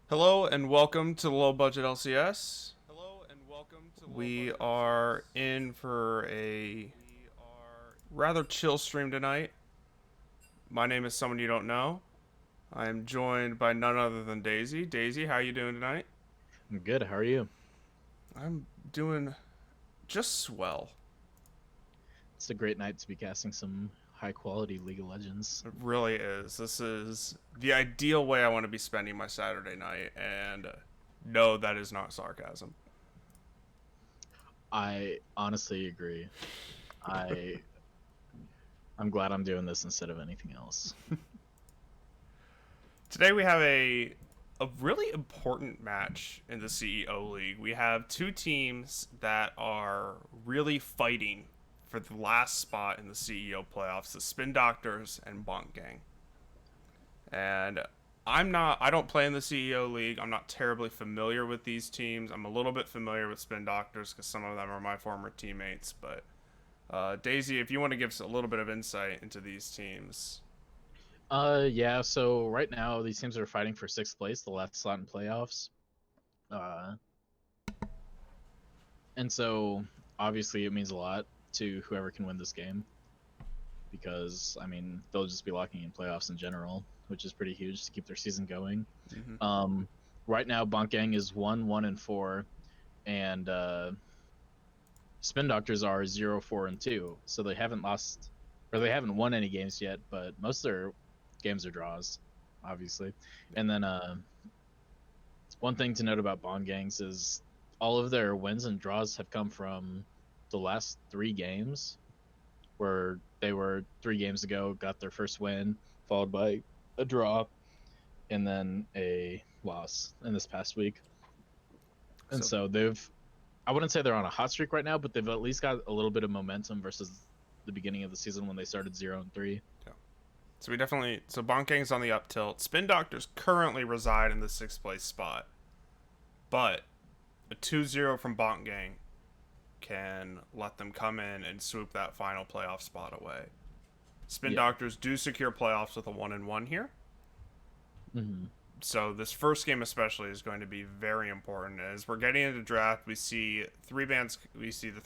Hello and welcome to the Low Budget LCS. We are in for a rather chill stream tonight. My name is someone you don't know. I am joined by none other than Daisy. Daisy, how you doing tonight? I'm good. How are you? I'm doing just swell. It's a great night to be casting some high quality League of Legends. It really is. This is the ideal way I want to be spending my Saturday night, and no, that is not sarcasm. I honestly agree. I I'm glad I'm doing this instead of anything else. Today we have a really important match in the CEO League. We have two teams that are really fighting for the last spot in the CEO playoffs, the Spin Doctors and Bonk Gang. And I don't play in the CEO League. I'm not terribly familiar with these teams. I'm a little bit familiar with Spin Doctors because some of them are my former teammates. But Daisy, if you want to give us a little bit of insight into these teams. Yeah, so right now these teams are fighting for sixth place, the last slot in playoffs. Uh and so obviously it means a lot to whoever can win this game because I mean they'll just be locking in playoffs in general, which is pretty huge to keep their season going. Mm-hmm. Um right now Bonkang is 1-1-4 and Spin Doctors are 0-4-2, so they haven't lost or they haven't won any games yet, but most of their games are draws, obviously. And then one thing to note about Bond Gangs is all of their wins and draws have come from the last three games, where they were 3 games ago, got their first win, followed by a draw, and then a loss in this past week. And So so I wouldn't say they're on a hot streak right now, but they've at least got a little bit of momentum versus the beginning of the season when they started 0-3. yeah. So Bonk Gang's on the up tilt. Spin Doctors currently reside in the sixth place spot, but a 2-0 from Bonk Gang can let them come in and swoop that final playoff spot away. Spin Yeah. Doctors do secure playoffs with a 1-1 here. Mm-hmm. So this first game especially is going to be very important. As we're getting into draft, we see three bands. We see the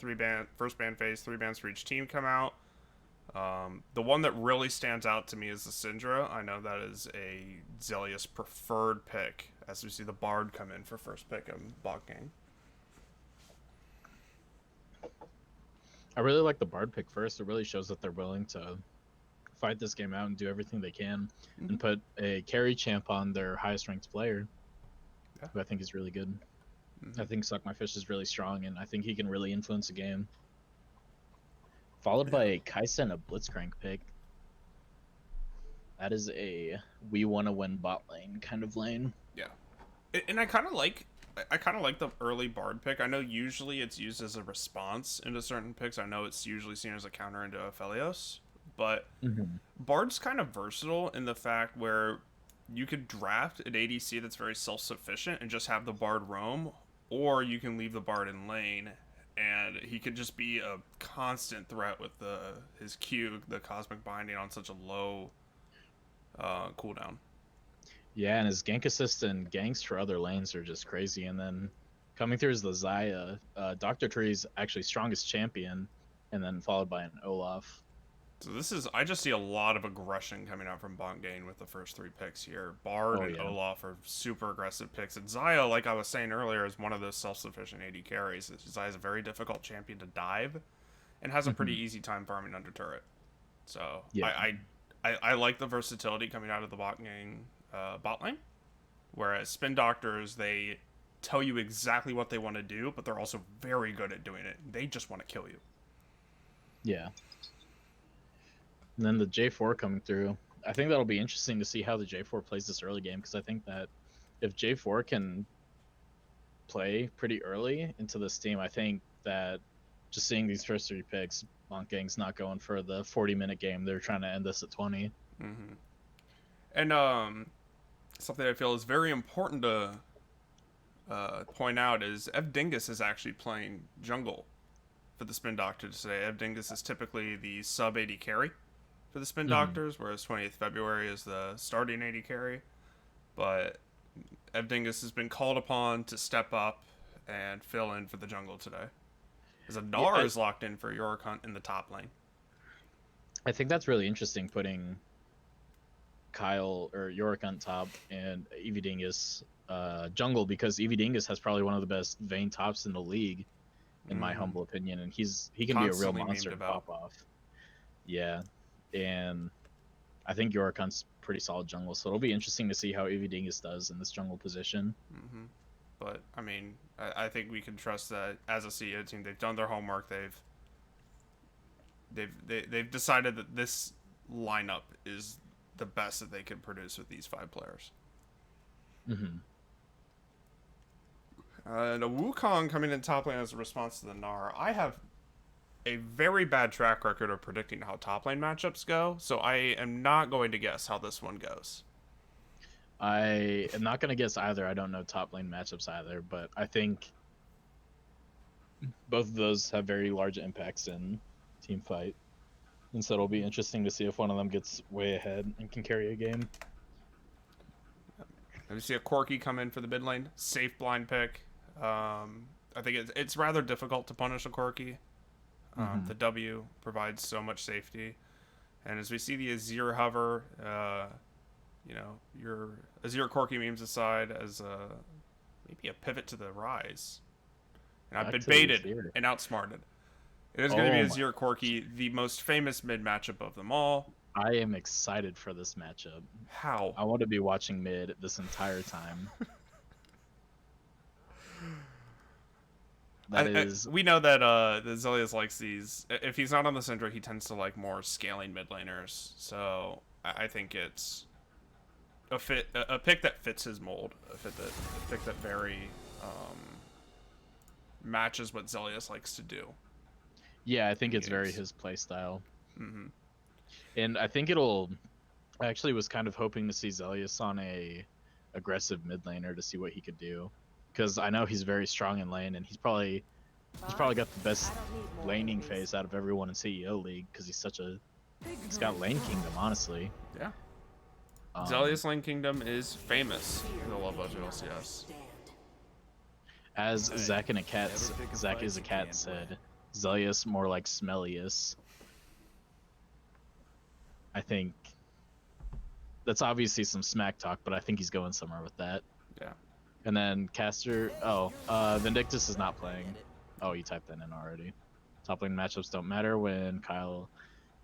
first band phase, 3 bands for each team come out. The one that really stands out to me is the Syndra. I know that is a Zelius preferred pick, as we see the Bard come in for first pick in Bot Gang. I really like the Bard pick first. It really shows that they're willing to fight this game out and do everything they can Mm-hmm. and put a carry champ on their highest ranked player, Yeah. who I think is really good. Mm-hmm. I think Suck My Fish is really strong, and I think he can really influence a game. Followed by Yeah. a Kaisa and a Blitzcrank pick. That is a we want to win bot lane kind of lane. Yeah. And I kind of like the early Bard pick. I know usually it's used as a response into certain picks. I know it's usually seen as a counter into Aphelios, but Mm-hmm. Bard's kind of versatile in the fact where you could draft an ADC that's very self-sufficient and just have the Bard roam, or you can leave the Bard in lane and he could just be a constant threat with his Q, the Cosmic Binding, on such a low cooldown. Yeah, and his gank assist and ganks for other lanes are just crazy. And then coming through is the Zaya. Dr. Tree's actually strongest champion, and then followed by an Olaf. So I just see a lot of aggression coming out from Bongane with the first 3 picks here. Bard Oh and yeah. Olaf are super aggressive picks. And Zaya, like I was saying earlier, is one of those self-sufficient AD carries. Zaya's a very difficult champion to dive and has a pretty Mhm. easy time farming under turret. So Yeah. I like the versatility coming out of the bot lane. Whereas Spin Doctors, they tell you exactly what they want to do, but they're also very good at doing it. They just want to kill you. Yeah. And then the J4 coming through. I think that'll be interesting to see how the J4 plays this early game because I think that if J4 can play pretty early into this team, I think that just seeing these first 3 picks, Monkang's not going for the 40-minute game. They're trying to end this at 20. Mm-hmm. And something I feel is very important to point out is Ev Dingus is actually playing jungle for the Spin Doctors today. Ev Dingus is typically the sub 80 carry for the Spin Mm-hmm. Doctors, whereas 20th February is the starting 80 carry. But Evdingus has been called upon to step up and fill in for the jungle today. As Yeah, Adar is locked in for Yorick Hunt in the top lane. I think that's really interesting putting Kyle or Yorick on top and Eevee Dingus jungle, because Eevee Dingus has probably one of the best Vayne tops in the league, in my Mm-hmm. humble opinion, and he can be a real Constantly monster memed to about. pop off. Yeah, and I think Yorick Hunt's pretty solid jungle, so it'll be interesting to see how Eevee Dingus does in this jungle position. Mm-hmm. But I mean, I think we can trust that as a CEO team, they've done their homework. They've decided that this lineup is the best that they can produce with these 5 players. Mm-hmm. And a Wukong coming in top lane as a response to the Gnar. I have a very bad track record of predicting how top lane matchups go, so I am not going to guess how this one goes. I am not gonna guess either. I don't know top lane matchups either, but I think both of those have very large impacts in team fight. And so it'll be interesting to see if one of them gets way ahead and can carry a game. And we see a Corki come in for the mid lane. Safe blind pick. I think it's rather difficult to punish a Corki. Mm-hmm. The W provides so much safety. And as we see the Azir hover, your Azir Corki memes aside, as maybe a pivot to the Rise. And I've Back been to the baited Azir. and outsmarted. It is going to be Oh my! Azir Corki, the most famous mid matchup of them all. I am excited for this matchup. How? I want to be watching mid this entire time. That is, We know that Zelius likes these. If he's not on the Syndra, he tends to like more scaling mid laners. So I think it's a pick that fits his mold, a pick that very matches what Zelius likes to do. yeah, I think In it's very games. his play style, Mm-hmm. and I think it'll. I actually was kind of hoping to see Zelius on a aggressive mid laner to see what he could do, because I know he's very strong in lane, and he's probably got the best laning phase out of everyone in CEO League, because he's got lane kingdom, honestly. Yeah. Um, Zelius Lane Kingdom is famous in the love of LCS. as Zach is a cat said, Zelius more like Smellius. I think that's obviously some smack talk, but I think he's going somewhere with that. Yeah. And then Caster, Vindictus is not playing. Oh, you typed that in already. Top lane matchups don't matter when Kyle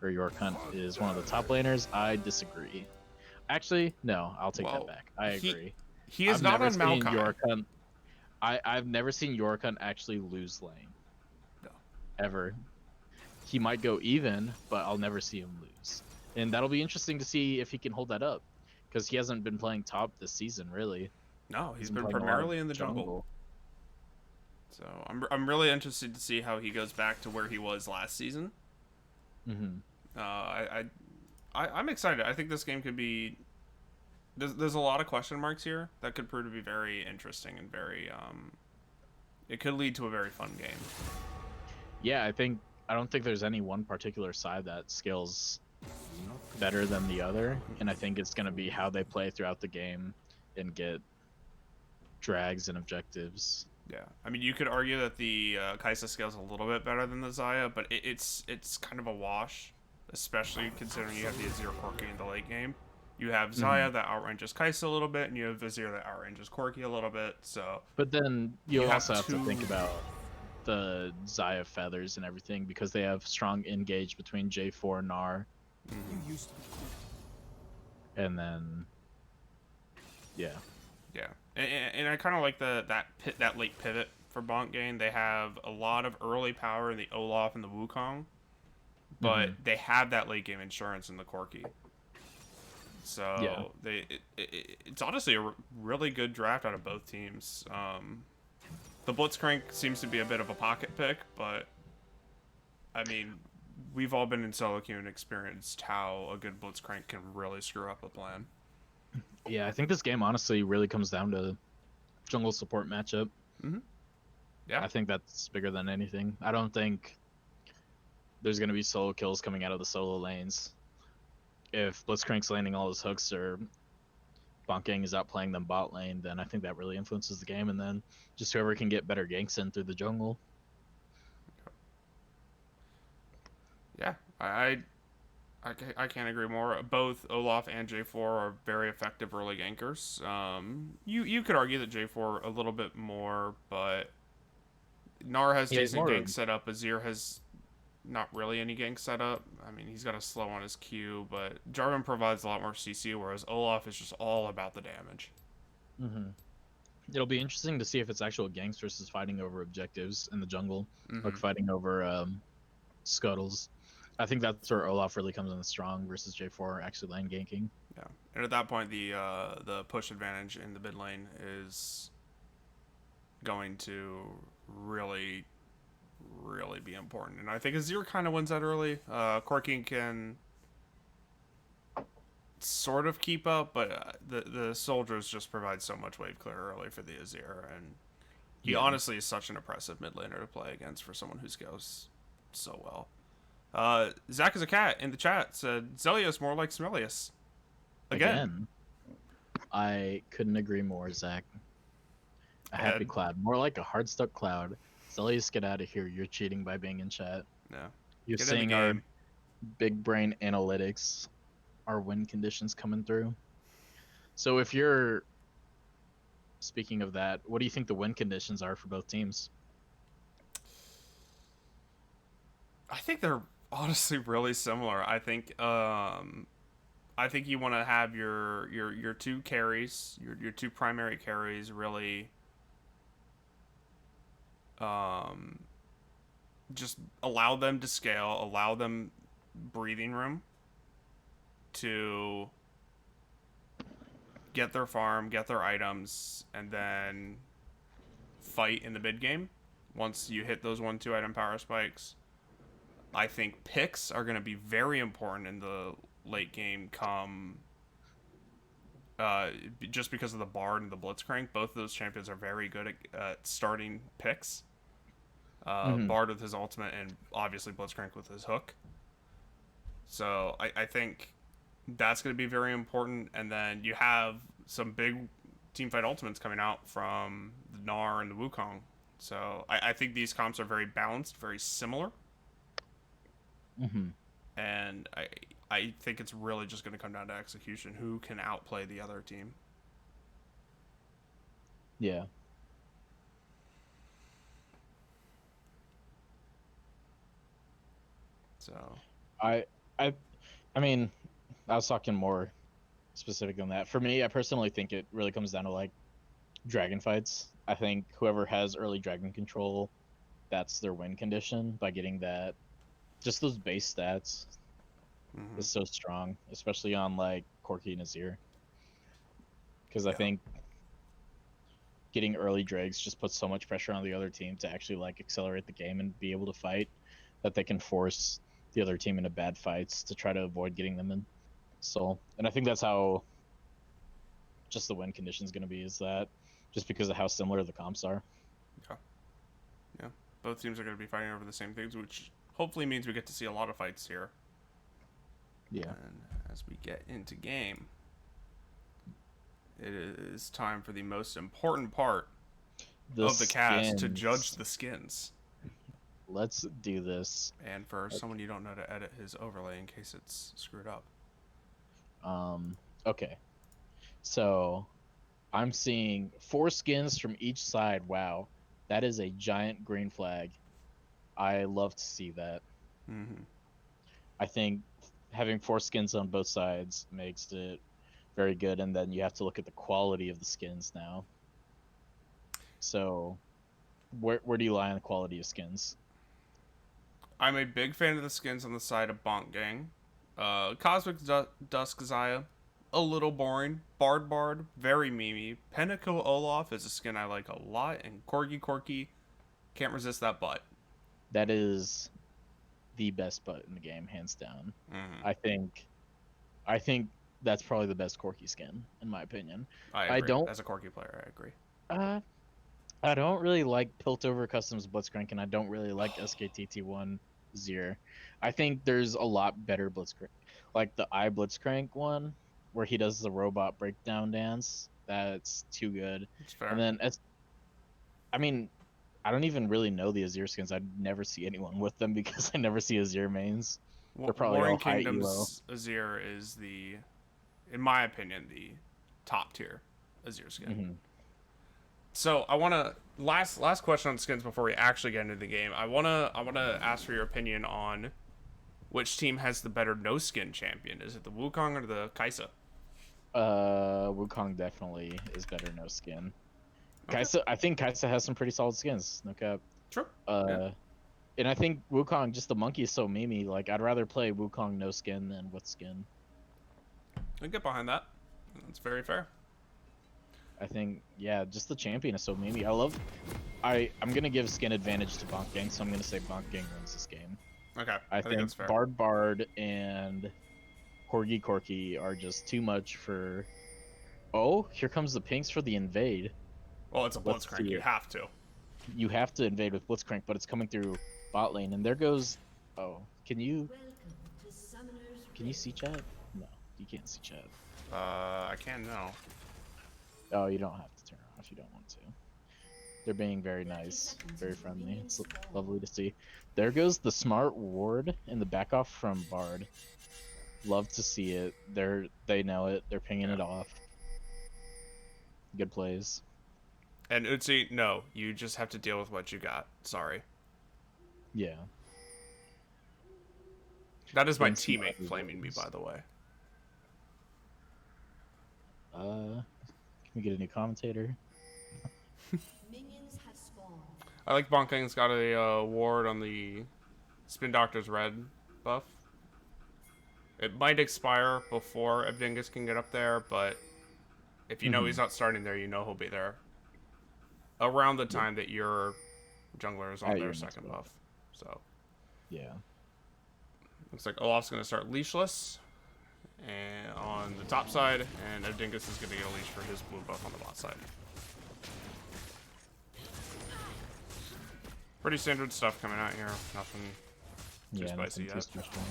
or York Hunt is one of the top laners. I disagree. Actually, no, I'll take that back. I agree. He is I've not never on seen Maokai. York Hunt. I've never seen York Hunt actually lose lane. No. Ever. He might go even, but I'll never see him lose. And that'll be interesting to see if he can hold that up, because he hasn't been playing top this season, really. No, he's been Playing a lot of primarily in the jungle. So I'm really interested to see how he goes back to where he was last season. Mm-hmm. I'm excited. I think this game could be. There's a lot of question marks here that could prove to be very interesting and very It could lead to a very fun game. Yeah, I don't think there's any one particular side that scales better than the other, and I think it's going to be how they play throughout the game and get drags and objectives. Yeah, I mean, you could argue that the Kaisa scales a little bit better than the Zaya, but it's kind of a wash, especially considering you have the Azir Corki in the late game. You have Zaya that outranges Kaisa a little bit, and you have Azir that outranges Corki a little bit. So, But then you have also have to think two- about the Zaya feathers and everything, because they have strong engage between J4 and Gnar, and then yeah. Yeah, and I kind of like that late pivot for Bonk game. They have a lot of early power in the Olaf and the Wukong, but they have that late game insurance in the Corki. So it's honestly a really good draft out of both teams. The Blitzcrank seems to be a bit of a pocket pick, but I mean, we've all been in solo queue and experienced how a good Blitzcrank can really screw up a plan. Yeah, I think this game honestly really comes down to jungle support matchup. Mm-hmm. Yeah, I think that's bigger than anything. I don't think there's going to be solo kills coming out of the solo lanes. If Blitzcrank's landing all his hooks, or Bonk is outplaying them bot lane, then I think that really influences the game. And then just whoever can get better ganks in through the jungle. Yeah, I can't agree more. Both Olaf and J4 are very effective early gankers. You could argue that J4 a little bit more, but Gnar has Yeah, he's decent more. gank setup. Azir has not really any gank setup. I mean, he's got a slow on his Q, but Jarvan provides a lot more CC, whereas Olaf is just all about the damage. Mm-hmm. It'll be interesting to see if it's actual ganks versus fighting over objectives in the jungle, like Mm-hmm. fighting over scuttles. I think that's where Olaf really comes in strong versus J4 actually lane ganking. Yeah, and at that point, the push advantage in the mid lane is going to really really be important. And I think Azir kind of wins that early. Corki can sort of keep up, but the soldiers just provide so much wave clear early for the Azir, and he Yeah. honestly is such an impressive mid laner to play against for someone who scales so well. Zach is a cat in the chat said Zelius more like Smelius. Again. Again, I couldn't agree more, Zach. A happy Ed. cloud, more like a hard stuck cloud. Zelius, get out of here. You're cheating by being in chat. Yeah. You're Get in the seeing our game. big brain analytics, our win conditions coming through. So if you're speaking of that, what do you think the win conditions are for both teams? I think they're honestly really similar. I think you want to have your two carries, your two primary carries really um just allow them to scale, allow them breathing room to get their farm, get their items, and then fight in the mid game. Once you hit those 1-2 item power spikes, I think picks are going to be very important in the late game. Just because of the Bard and the Blitzcrank, both of those champions are very good at starting picks. Mm-hmm. Bard with his ultimate, and obviously Blitzcrank with his hook. So I think that's going to be very important. And then you have some big teamfight ultimates coming out from the Gnar and the Wukong. So I think these comps are very balanced, very similar. Mm-hmm. And I think it's really just going to come down to execution. Who can outplay the other team? Yeah. So I I I mean, I was talking more specific on that. For me, I personally think it really comes down to like dragon fights. I think whoever has early dragon control, that's their win condition by getting that. Just those base stats mm-hmm. is so strong, especially on like Corki and Azir. Because I Yeah, think getting early dregs just puts so much pressure on the other team to actually like accelerate the game and be able to fight that they can force the other team into bad fights to try to avoid getting them in. So, and I think that's how just the win condition is going to be, is that just because of how similar the comps are. yeah, yeah. Both teams are going to be fighting over the same things, which hopefully means we get to see a lot of fights here. Yeah. And as we get into game, it is time for the most important part The of the cast to skins. judge the skins. Let's do this. And for someone you don't know to edit his overlay in case it's screwed up. Okay. So I'm seeing 4 skins from each side. Wow. That is a giant green flag. I love to see that. Mm-hmm. I think having 4 skins on both sides makes it very good, and then you have to look at the quality of the skins now. So where do you lie on the quality of skins? I'm a big fan of the skins on the side of Bonk Gang. Cosmic Dusk Zaya, a little boring. Bard, very memey. Pinnacle Olaf is a skin I like a lot, and Corgi, can't resist that butt. That is the best butt in the game, hands down. Mm-hmm. I think that's probably the best Corki skin, in my opinion. I I agree. don't As a Corgi player, I agree. uh I don't really like Piltover Customs Blitzcrank, and I don't really like SKTT1 Zir. I think there's a lot better Blitzcrank. Like the I Blitzcrank one, where he does the robot breakdown dance. That's too good. It's And fair. then as I mean, I don't even really know the Azir skins. I never see anyone with them because I never see Azir mains. They're probably all Warring high elo. Kingdoms Azir is the, in my opinion, the top tier Azir skin. Hmm. So I want to last question on skins before we actually get into the game. I wanna ask for your opinion on which team has the better no skin champion. Is it the Wukong or the Kai'Sa? Wukong definitely is better no skin. Okay, I think Kaisa has some pretty solid skins. No cap. true. Yeah, Uh, and I think Wukong, just the monkey is so memey. Like, I'd rather play Wukong no skin than with skin. I get behind that. That's very fair. I think, yeah, just the champion is so memey. I'm gonna give skin advantage to Bonk Gang, so I'm gonna say Bonk Gang wins this game. Okay, I I think think that's fair. Bard and Corgi are just too much for. Oh, here comes the pinks for the invade. Well, it's a Let's Blitzcrank. see You it. have to. You have to invade with Blitzcrank, but it's coming through bot lane, and there goes. Oh, can you see chat? No, you can't see chat. I can now. Oh, you don't have to turn it off if you don't want to. They're being very nice, very friendly. It's lovely to see. There goes the smart ward in the back off from Bard. Love to see it. They know it. They're pinging Yeah. it off. Good plays. And Utsi, no, you just have to deal with what you got. Sorry. Yeah. That is my Getting some teammate other flaming me, wards. by the way. Can we get a new commentator? I like Bonkang's got a ward on the Spin Doctor's red buff. It might expire before Evdingus can get up there, but if you know he's not starting there, you know he'll be there around the time that your jungler is on At their your next second buff. So Yeah. looks like Olaf's going to start leashless and on the top side, and Evdingus is going to get a leash for his blue buff on the bot side. Pretty standard stuff coming out here. Nothing too Yeah, spicy nothing too yet. special.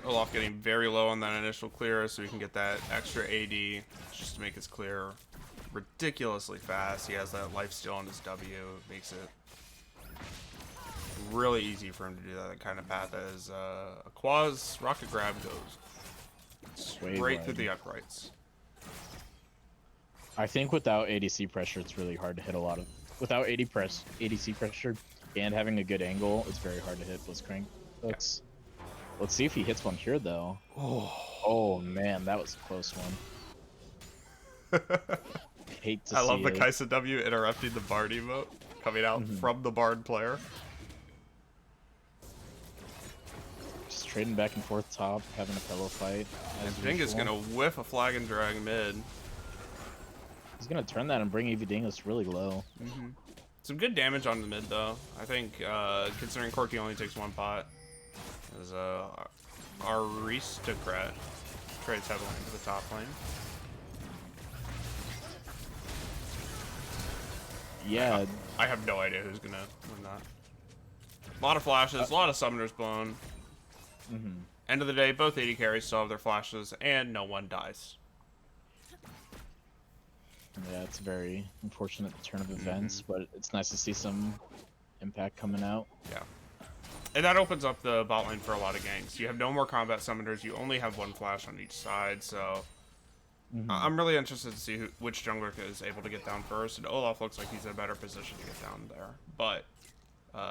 Olaf getting very low on that initial clear so he can get that extra AD just to make his clear ridiculously fast. He has that lifesteal on his W. It makes it really easy for him to do that kind of path as a Quaz rocket grab goes Sway straight wide. through the uprights. I think without ADC pressure, it's really hard to hit a lot of. Without ADC pressure and having a good angle, it's very hard to hit Blitzcrank hooks. Let's see if he hits one here, though. Oh man, that was a close one. Hate to I see love the it. Kai'Sa W interrupting the Bard emote coming out from the Bard player. Just trading back and forth top, having a pillow fight. And Jenga's gonna whiff a flag and drag mid. He's gonna turn that and bring Dingus really low. Some good damage on the mid though. I think considering Corki only takes one pot, as Aristocrat trades heavily into the top lane. Yeah, I have no idea who's gonna win that. A lot of flashes, a lot of summoners blown. End of the day, both AD carries still have their flashes, and no one dies. yeah, it's a very unfortunate turn of events, but it's nice to see some impact coming out. Yeah. And that opens up the bot lane for a lot of ganks. You have no more combat summoners, you only have one flash on each side, so I'm really interested to see which jungler is able to get down first, and Olaf looks like he's in a better position to get down there. But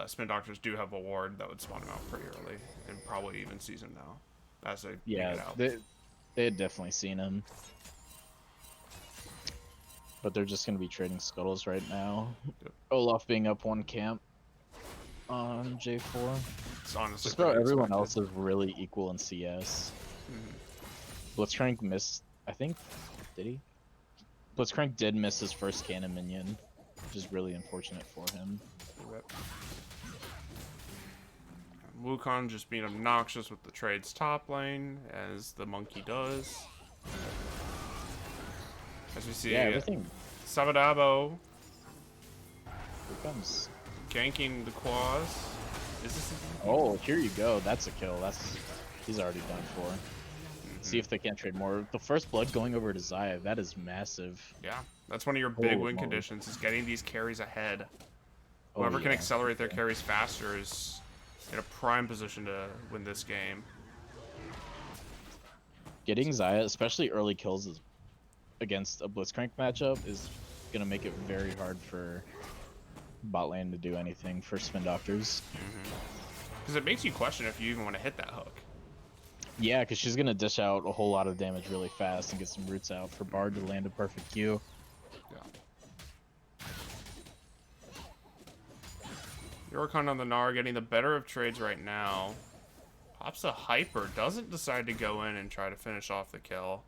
Spin Doctors do have a ward that would spawn him out pretty early, and probably even sees him now as they Yeah, get out. they had definitely seen him. But they're just going to be trading scuttles right now. Yep. Olaf being up one camp on J4. It's honestly Just about pretty everyone expected. else is really equal in CS. Blitzcrank missed, I think, did he? Blitzcrank did miss his first cannon minion, which is really unfortunate for him. Yep. Wukong just being obnoxious with the trade's top lane, as the monkey does. As we see, Yeah, everything. Sabadabo Here comes. Ganking the quads. Is this a... Oh, here you go. That's a kill. He's already done for. See if they can't trade more. The first blood going over to Zaya, that is massive. Yeah, that's one of your big Holy win moly. conditions, is getting these carries ahead. Oh, Whoever can yeah. accelerate their carries faster is in a prime position to win this game. Getting Zaya, especially early kills against a Blitzcrank matchup, is going to make it very hard for bot lane to do anything for Spin Doctors. Because it makes you question if you even want to hit that hook. Yeah, because she's going to dish out a whole lot of damage really fast and get some roots out for Bard to land a perfect Q. Yeah. Yorkon on the Gnar getting the better of trades right now. Pops a Hyper, doesn't decide to go in and try to finish off the kill.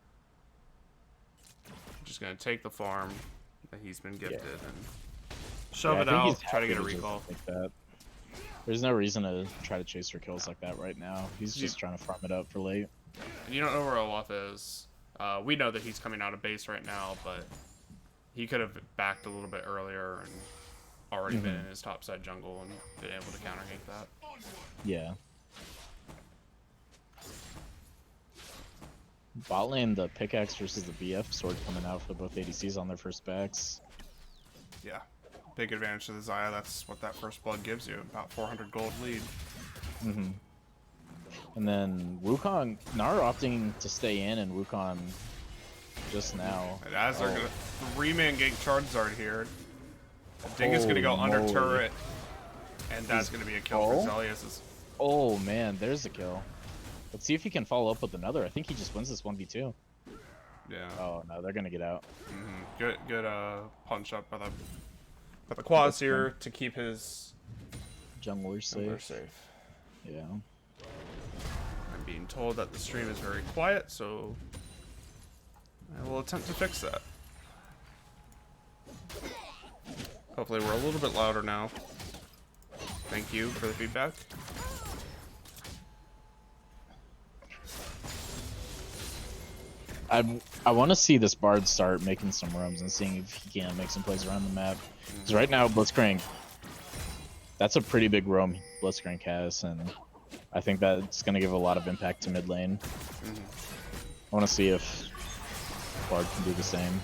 Just going to take the farm that he's been gifted and shove it out, try to get a recall. Like that. There's no reason to try to chase for kills like that right now. He's just trying to farm it up for late. And you don't know where Olaf is. We know that he's coming out of base right now, but he could have backed a little bit earlier and already been in his topside jungle and been able to counter gank that. Yeah. Bot lane, the pickaxe versus the BF sword coming out for both ADCs on their first backs. Yeah. Big advantage to the Zaya. That's what that first blood gives you. About 400 gold lead. And then Wukong, Gnar opting to stay in, and Wukong just now. And as they're gonna 3-man gank Charizard here. Ding is gonna go under turret. And that's gonna be a kill for Zelius. Oh man, there's a kill. Let's see if he can follow up with another. I think he just wins this 1v2. Yeah. Oh no, they're gonna get out. Good punch up by the quads here to keep his jungler safe. Yeah. I'm being told that the stream is very quiet, so I will attempt to fix that. Hopefully we're a little bit louder now. Thank you for the feedback. I want to see this Bard start making some roams and seeing if he can make some plays around the map. Because right now, Blitzcrank, that's a pretty big roam Blitzcrank has, and I think that's going to give a lot of impact to mid lane. I want to see if Bard can do the same.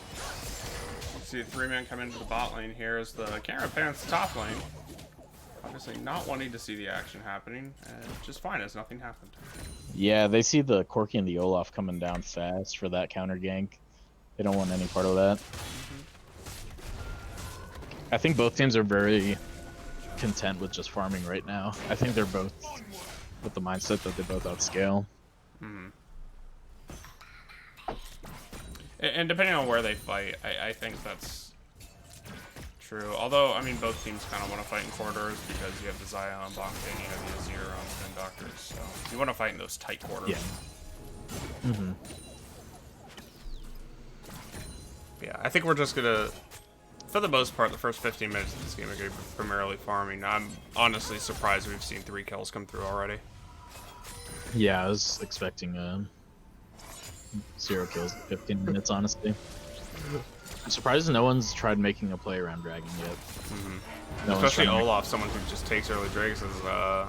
See a 3-man come into the bot lane here as the camera pans the top lane. Obviously not wanting to see the action happening, just fine as nothing happened. Yeah, they see the Corki and the Olaf coming down fast for that counter gank. They don't want any part of that. I think both teams are very content with just farming right now. I think they're both with the mindset that they both outscale. And depending on where they fight, I think that's true. Although, I mean, both teams kind of want to fight in corridors because you have the Zaya on Bonk and you have the Azir on Spin Doctors. So you want to fight in those tight corridors. Yeah. Yeah, I think we're just going to, for the most part, the first 15 minutes of this game are going to be primarily farming. I'm honestly surprised we've seen 3 kills come through already. Yeah, I was expecting 0 kills in 15 minutes, honestly. I'm surprised no one's tried making a play around Dragon yet. Especially Olaf, someone who just takes early Drakes, is they're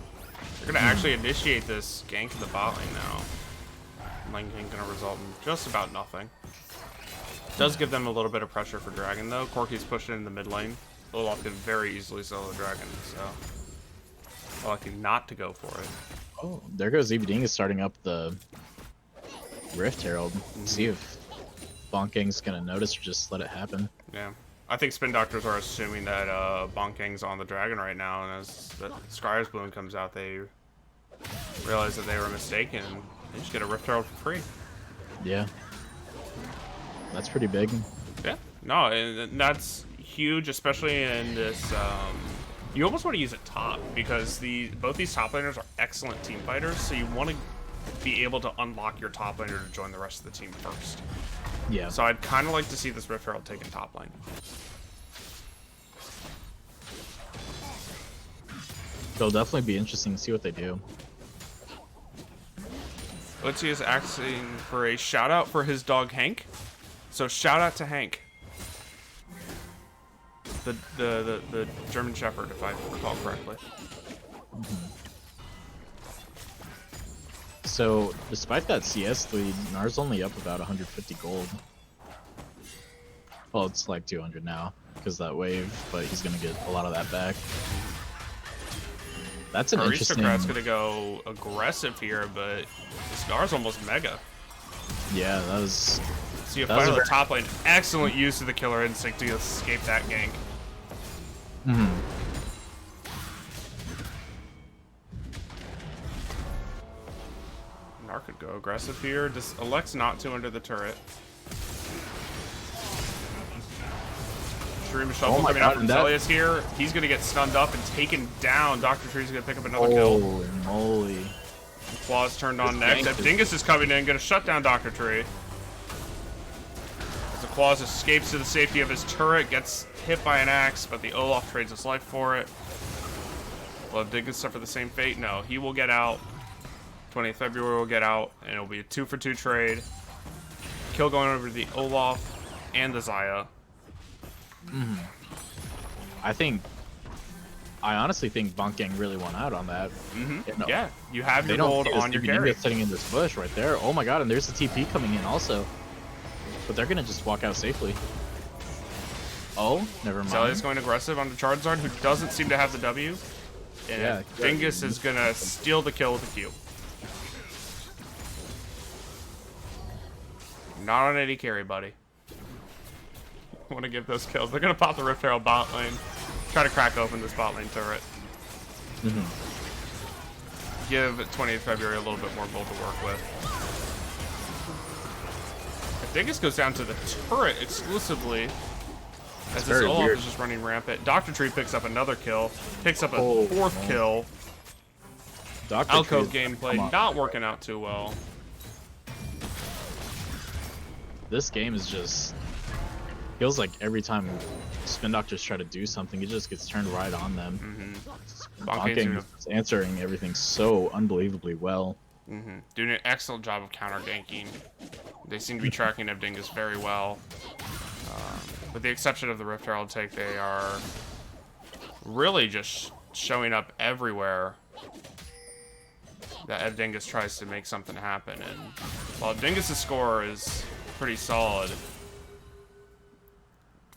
going to actually initiate this gank in the bot lane now. Lane gank going to result in just about nothing. Does give them a little bit of pressure for Dragon, though. Corki's pushing in the mid lane. Olaf can very easily solo Dragon, so electing not to go for it. Oh, there goes EVDing is starting up the Rift Herald. See if Bonking's gonna notice or just let it happen. Yeah. I think Spin Doctors are assuming that Bonking's on the Dragon right now, and as the Scryer's Bloom comes out, they realize that they were mistaken. They just get a Rift Herald for free. Yeah. That's pretty big. Yeah. No, and that's huge, especially in this... you almost want to use it top, because both these top laners are excellent team fighters, so you want to be able to unlock your top laner to join the rest of the team first. Yeah. So I'd kind of like to see this Rift Herald taken top lane. It'll definitely be interesting to see what they do. Litchi is asking for a shout out for his dog Hank. So shout out to Hank. the German Shepherd, if I recall correctly. So, despite that CS lead, Nar's only up about 150 gold. Well, it's like 200 now, because that wave, but he's going to get a lot of that back. That's an interesting... Aristocrat's going to go aggressive here, but Scar's almost mega. Yeah, that was... So you find on the top lane, excellent use of the Killer Instinct to escape that gank. Nar could go aggressive here. Just elects not to under the turret. Shroom Shuffle coming out from Zelius here. He's going to get stunned up and taken down. Dr. Tree's going to pick up another kill. Holy moly. Claws turned on next. Dingus is coming in, going to shut down Dr. Tree. As the Claws escapes to the safety of his turret, gets hit by an axe, but the Olaf trades his life for it. Will Dingus suffer the same fate? No, he will get out. 20th February will get out, and it'll be a 2-for-2 trade. Kill going over to the Olaf and the Xayah. I honestly think Bonk really won out on that. Yeah, you have your gold on your carry. Sitting in this bush right there. Oh my god, and there's the TP coming in also. But they're gonna just walk out safely. Oh, never mind. Zelia's going aggressive on the Charizard, who doesn't seem to have the W. And yeah, Dingus is gonna steal the kill with a Q. Not on any carry, buddy. Want to give those kills. They're gonna pop the Rift Herald bot lane. Try to crack open this bot lane turret. Give 20th February a little bit more gold to work with. If Dingus goes down to the turret exclusively, as this Olaf is just running rampant. Dr. Tree picks up another kill. Picks up a fourth kill. Alcove gameplay not working out too well. This game is just... feels like every time Spin Doctors try to do something, it just gets turned right on them. Bonk is answering everything so unbelievably well. Doing an excellent job of counter ganking. They seem to be tracking Dingus very well. With the exception of the Rift Herald take, they are really just showing up everywhere that Dingus tries to make something happen. And while Dingus' score is pretty solid,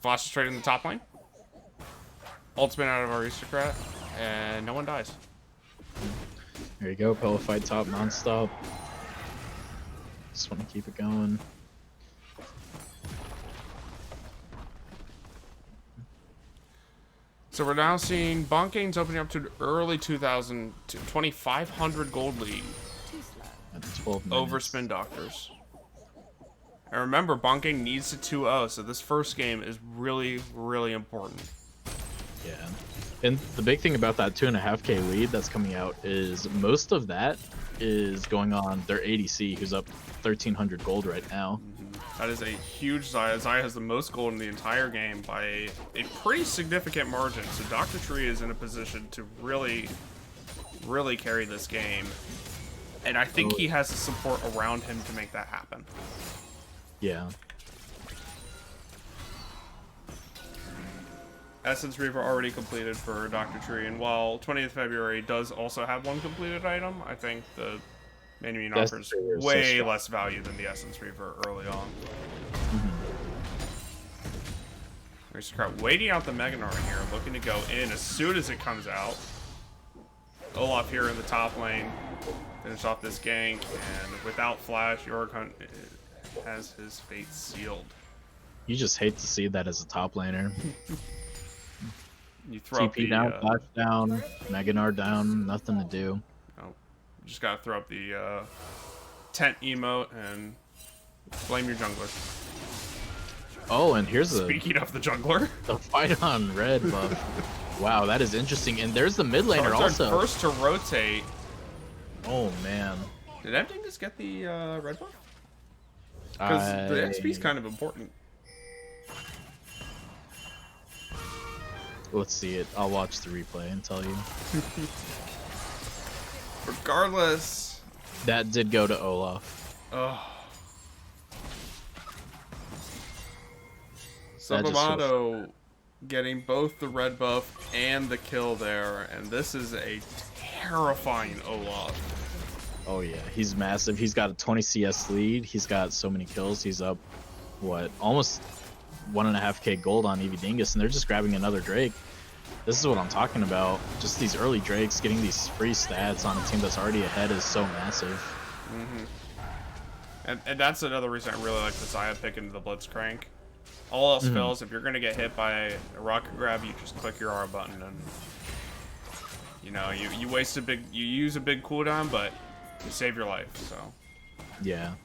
flashes straight in the top lane. Ultimate out of Aristocrat, and no one dies. There you go, Pillow fight top nonstop. Just want to keep it going. So we're now seeing Bonk gains opening up to an early 2,500 gold lead over Spin Doctors. And remember, Bonk needs to 2-0, so this first game is really, really important. Yeah. And the big thing about that 2.5k lead that's coming out is most of that is going on their ADC, who's up 1,300 gold right now. That is a huge Xayah. Xayah has the most gold in the entire game by a pretty significant margin. So Dr. Tree is in a position to really, really carry this game. And I think he has the support around him to make that happen. Yeah. Essence Reaver already completed for Dr. Tree, and while 20th February does also have one completed item, I think the main immune offers way less value than the Essence Reaver early on. Aristocrat waiting out the Mega Gnar here, looking to go in as soon as it comes out. Olaf here in the top lane, finish off this gank, and without Flash, Yorkhunt has his fate sealed. You just hate to see that as a top laner. You throw TP down, Flash down, Mega Gnar down, nothing to do. Oh, you just gotta throw up the tent emote and blame your jungler. Oh, and here's Speaking of the jungler, the fight on red buff. Wow, that is interesting. And there's the mid laner also. First to rotate. Oh man. Did Empting just get the red buff? Because the XP is kind of important. Let's see it. I'll watch the replay and tell you. Regardless. That did go to Olaf. Oh. Sublimato getting both the red buff and the kill there, and this is a terrifying Olaf. Oh yeah, he's massive. He's got a 20 CS lead. He's got so many kills. He's up, what, almost 1.5k gold on EV Dingus, and they're just grabbing another Drake. This is what I'm talking about. Just these early Drakes getting these free stats on a team that's already ahead is so massive. And that's another reason I really like the Xayah pick into the Blitzcrank. All else fails, if you're going to get hit by a rocket grab, you just click your R button and, you know, you waste you use a big cooldown, but you save your life, so. Yeah.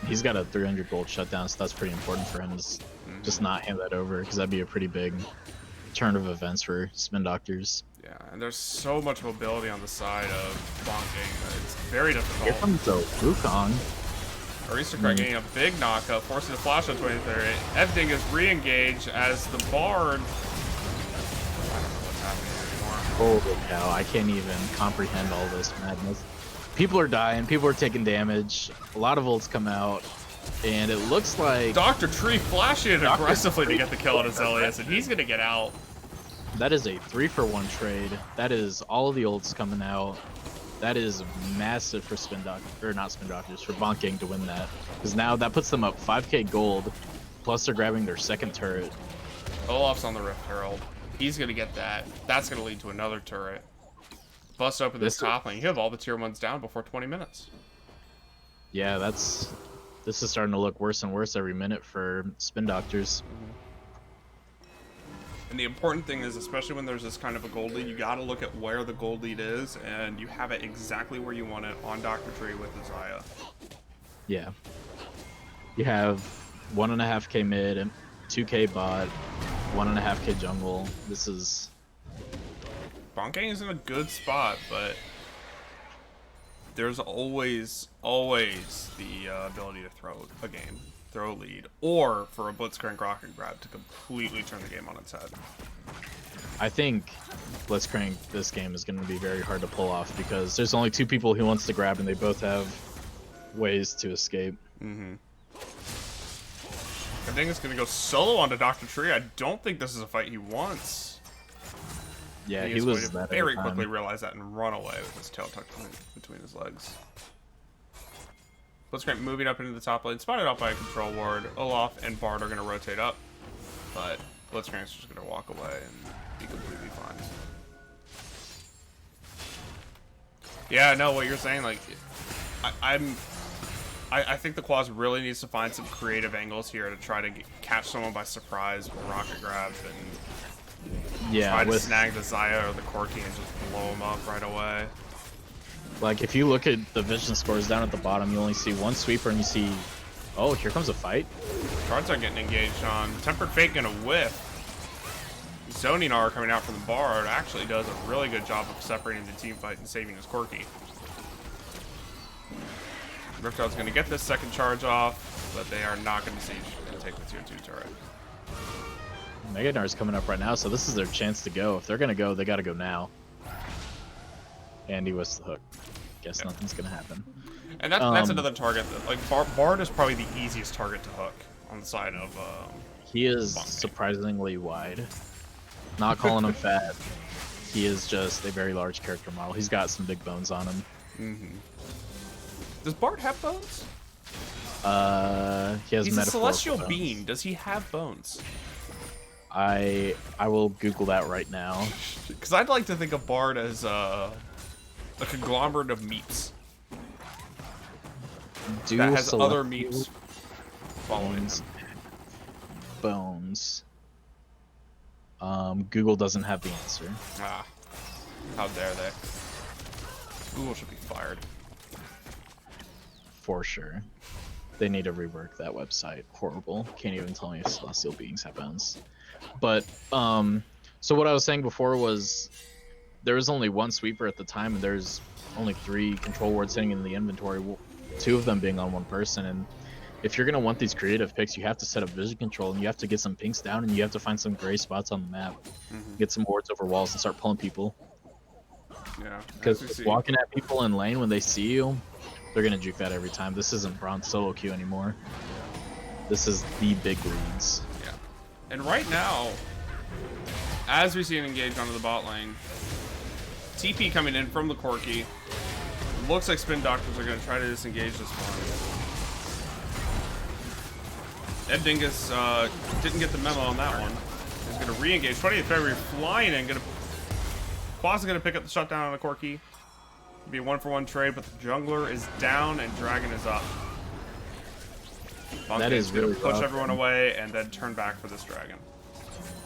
He's got a 300 gold shutdown, so that's pretty important for him to just not hand that over, because that'd be a pretty big turn of events for Spin Doctors. Yeah, and there's so much mobility on the side of bonking. It's very difficult. Here comes the Wukong. Aristocrat getting a big knockup, forcing a flash on 23. Everything is re-engaged as the Bard. I don't know what's happening anymore. Holy cow, I can't even comprehend all this madness. People are dying, people are taking damage, a lot of ults come out, and it looks like Dr. Tree flashing it aggressively to get the kill on Azelius, and he's gonna get out. that is a 3-for-1 trade. That is all of the ults coming out. That is massive for Spin Doctors, or not Spin Doctors, for Bonk Gang to win that. Because now that puts them up 5k gold, plus they're grabbing their second turret. Olaf's on the Rift Herald. He's gonna get that. That's gonna lead to another turret. Bust open this top lane. You have all the tier 1s down before 20 minutes. Yeah, this is starting to look worse and worse every minute for Spin Doctors. And the important thing is, especially when there's this kind of a gold lead, you gotta look at where the gold lead is, and you have it exactly where you want it on Dr. Tree with the Xayah. Yeah. You have 1.5k mid, and 2k bot, 1.5k jungle. This is... Bonk is in a good spot, but there's always the ability to throw a game, throw a lead, or for a Blitzcrank rocket grab to completely turn the game on its head. I think Blitzcrank this game is going to be very hard to pull off because there's only two people he wants to grab and they both have ways to escape. I think it's going to go solo onto Dr. Tree. I don't think this is a fight he wants. Yeah, he was going to that very quickly realize that and run away with his tail tucked between his legs. Blitzcrank moving up into the top lane, spotted out by a control ward. Olaf and Bard are going to rotate up, but Blitzcrank's just going to walk away and be completely fine. Yeah, no, what you're saying, like, I think the Quaz really needs to find some creative angles here to try to catch someone by surprise with rocket grabs and try to snag the Xayah or the Corki and just blow him up right away. Like, if you look at the vision scores down at the bottom, you only see one sweeper and you see, oh, here comes a fight. Cards are getting engaged on. Tempered Fate gonna whiff. Zoning R coming out from the Bard actually does a really good job of separating the team fight and saving his Corki. Riptide's gonna get this second charge off, but they are not gonna siege and take the tier 2 turret. Mega Nar's coming up right now, so this is their chance to go. If they're gonna go, they gotta go now. And he whiffs the hook. Guess nothing's gonna happen. And that's another target that, like, Bard is probably the easiest target to hook on the side of he is Bonk. surprisingly wide. Not calling him fat. He is just a very large character model. He's got some big bones on him. Does Bard have bones? He has He's a celestial bones. being. Does he have bones? I will Google that right now. Because I'd like to think of Bard as a conglomerate of meats that has other meats following him. Bones. Google doesn't have the answer. Ah, how dare they? Google should be fired. For sure. They need to rework that website. Horrible. Can't even tell me if celestial beings have bones. But, so what I was saying before was there was only one sweeper at the time, and there's only 3 control wards sitting in the inventory, 2 of them being on one person. And if you're going to want these creative picks, you have to set up vision control, and you have to get some pinks down, and you have to find some gray spots on the map. Get some wards over walls and start pulling people. Yeah. Because walking at people in lane when they see you, they're going to juke that every time. This isn't bronze solo queue anymore. This is the big leagues. Yeah. And right now, As we see an engage onto the bot lane, TP coming in from the Corki. Looks like Spin Doctors are going to try to disengage this one. Ed Dingus didn't get the memo on that one. He's going to re-engage. 20th February flying in. Quas is going to pick up the shutdown on the Corki. Be a 1-for-1 trade, but the jungler is down and Dragon is up. Bonk That is going really to push rough. everyone away and then turn back for this Dragon.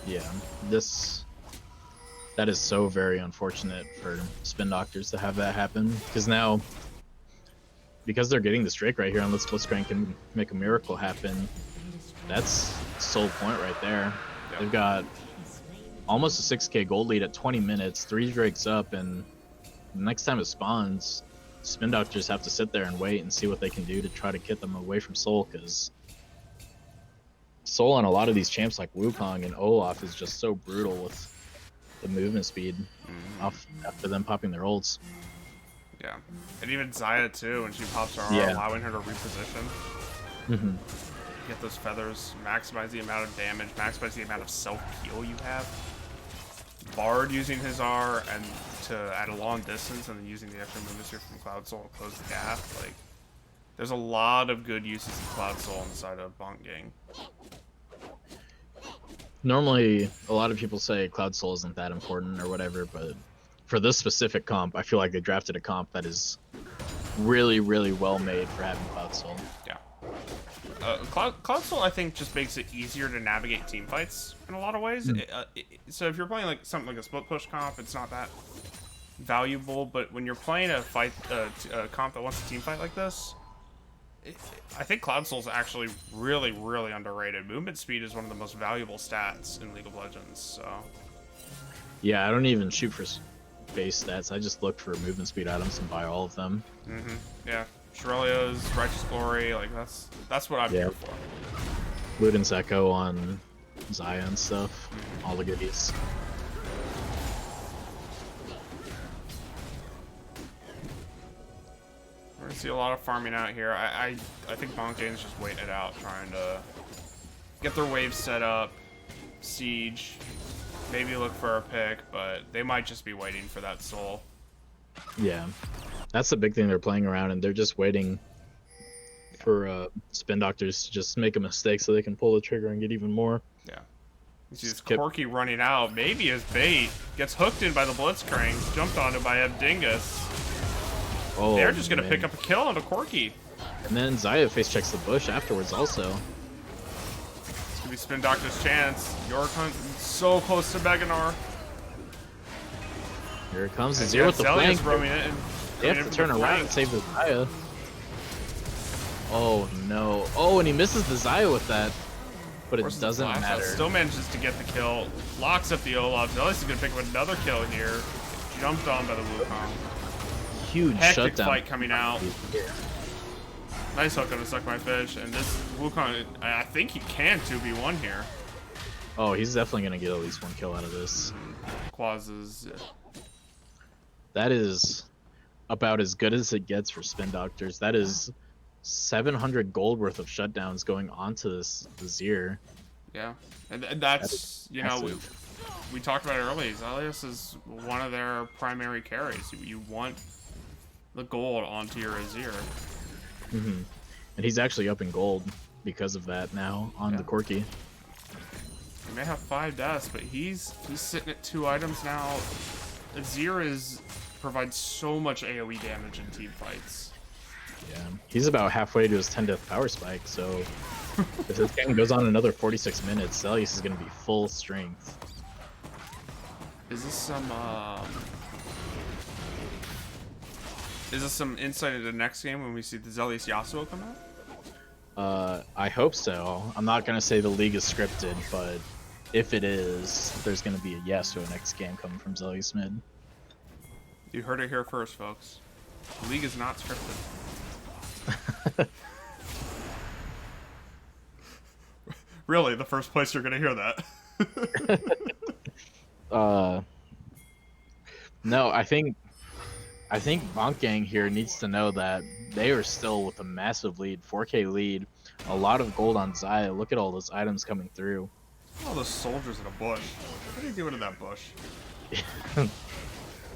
Yeah, that is so very unfortunate for Spin Doctors to have that happen, because now, because they're getting this Drake right here, unless Blitzcrank can make a miracle happen, that's sole point right there. Yep. They've got almost a 6k gold lead at 20 minutes, 3 Drakes up, and the next time it spawns, Spin Doctors have to sit there and wait and see what they can do to try to get them away from Soul, because Soul on a lot of these champs like Wukong and Olaf is just so brutal with the movement speed off after them popping their ults. Yeah. And even Xayah too, when she pops her arm, allowing her to reposition. Get those feathers, maximize the amount of damage, maximize the amount of self-heal you have. Bard using his R and at a long distance, and then using the extra movement sphere from Cloud Soul to close the gap. Like, there's a lot of good uses of Cloud Soul inside of Bonk Gang. Normally, a lot of people say Cloud Soul isn't that important or whatever, but for this specific comp, I feel like they drafted a comp that is really, really well made for having Cloud Soul. Yeah. Cloud Soul, I think, just makes it easier to navigate team fights in a lot of ways. So if you're playing like something like a split push comp, it's not that valuable. But when you're playing a comp that wants a team fight like this, I think Cloud Soul's actually really, really underrated. Movement speed is one of the most valuable stats in League of Legends. So yeah, I don't even shoot for base stats. I just look for movement speed items and buy all of them. Yeah. Shurelio's Righteous Glory, like that's what I'm here for. Luden's Echo on Xayah and stuff. All the goodies. We're gonna see a lot of farming out here. I think Bonk Gang's just waiting it out, trying to get their waves set up, siege, maybe look for a pick, but they might just be waiting for that soul. Yeah. That's the big thing they're playing around, and they're just waiting for Spin Doctors to just make a mistake so they can pull the trigger and get even more. Yeah. You see this Corki running out, maybe his bait, gets hooked in by the Blitzcrank, jumped onto by Eb Dingus. Oh, they're just going to pick up a kill on a Corki. And then Xayah face checks the bush afterwards also. It's going to be Spin Doctor's chance. York Hunt so close to Beganar. Here it comes. Zero with the flank. They have to turn around and save the Xayah. Oh no. Oh, and he misses the Xayah with that. But it doesn't matter. Still manages to get the kill. Locks up the Olaf. Zealous is going to pick up another kill here. Jumped on by the Wukong. Huge Hectic shutdown. fight coming out. Nice hook on the Suck My Fish. And this Wukong, I think he can 2v1 here. Oh, he's definitely going to get at least one kill out of this. Quaz's. That is about as good as it gets for Spin Doctors. That is 700 gold worth of shutdowns going onto this Azir. Yeah, and that's you know, we talked about it earlier. Zelius is one of their primary carries. You want the gold onto your Azir. And he's actually up in gold because of that now on the Corki. He may have 5 deaths, but he's sitting at 2 items now. Azir provides so much AoE damage in team fights. Yeah, he's about halfway to his 10 death power spike, so if this game goes on another 46 minutes, Zelius is going to be full strength. Is this some insight into the next game when we see the Zelius Yasuo come out? I hope so. I'm not going to say the league is scripted, but if it is, there's going to be a Yasuo next game coming from Zelius mid. You heard it here first, folks. The league is not scripted. Really, the first place you're gonna hear that. No, I think Bonk Gang here needs to know that they are still with a massive lead, 4k lead, a lot of gold on Xayah. Look at all those items coming through. All those soldiers in a bush. What are you doing in that bush?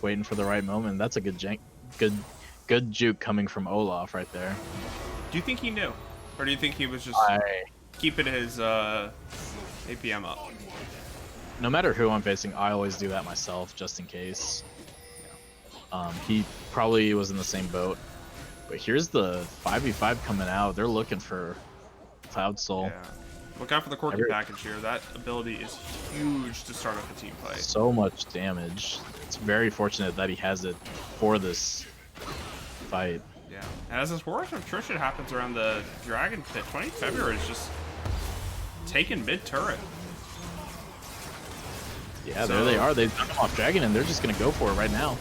Waiting for the right moment. That's a good jank. Good juke coming from Olaf right there. Do you think he knew? Or do you think he was just I keeping his APM up? No matter who I'm facing, I always do that myself, just in case. He probably was in the same boat. But here's the 5v5 coming out. They're looking for Cloud Soul. Yeah. Look out for the Corky package here. That ability is huge to start off a team fight. So much damage. It's very fortunate that he has it for this fight. Yeah. And as this horse of attrition happens around the Dragon Pit, 20 February is just taking mid-turret. Yeah, there they are. They've done off Dragon, and they're just going to go for it right now.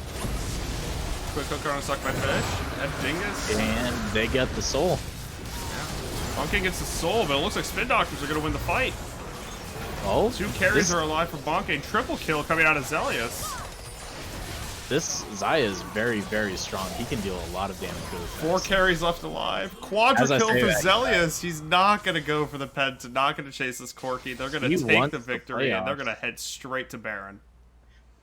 Quick hooker on Suck My Fish. Ed Dingus. And they get the soul. Yeah. Bonk gets the soul, but it looks like Spin Doctors are going to win the fight. Oh, 2 carries are alive for Bonk. Triple kill coming out of Zelius. This Zaya is very, very strong. He can deal a lot of damage really fast. 4 carries left alive. Quadra kill for Zelius. He's not going to go for the pet. Not going to chase this Corky. They're going to take the victory, and they're going to head straight to Baron.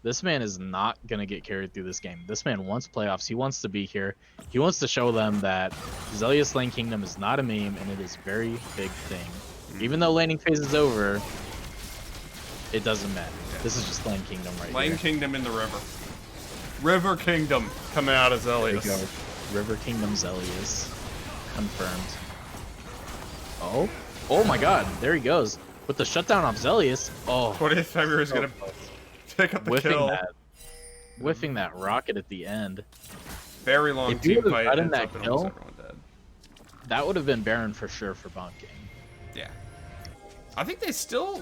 This man is not going to get carried through this game. This man wants playoffs. He wants to be here. He wants to show them that Zelius Lane Kingdom is not a meme, and it is a very big thing. Even though laning phase is over, it doesn't matter. Yeah. This is just Lane Kingdom right here. Lane Kingdom in the river. River Kingdom coming out of Zelius. There you go. River Kingdom Zelius. Confirmed. Oh. Oh my god. There he goes. With the shutdown off Zelius. Oh. 20th February is going to pick up the kill. Whiffing that rocket at the end. Very long team fight. Gotten that kill, that would have been Baron for sure for Bonk Gang. Yeah. I think they still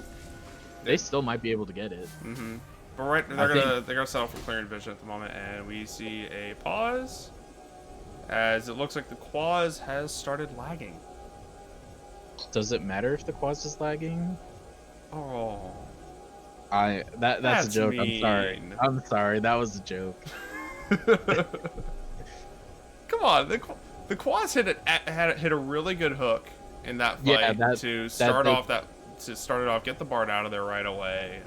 might be able to get it. Mm-hmm. But they're gonna settle for clearing vision at the moment, and we see a pause as it looks like the Quaz has started lagging. Does it matter if the Quaz is lagging? Oh, that's a joke. Mean. I'm sorry. That was a joke. Come on, the Quaz hit a really good hook in that fight to start it off, get the Bard out of there right away.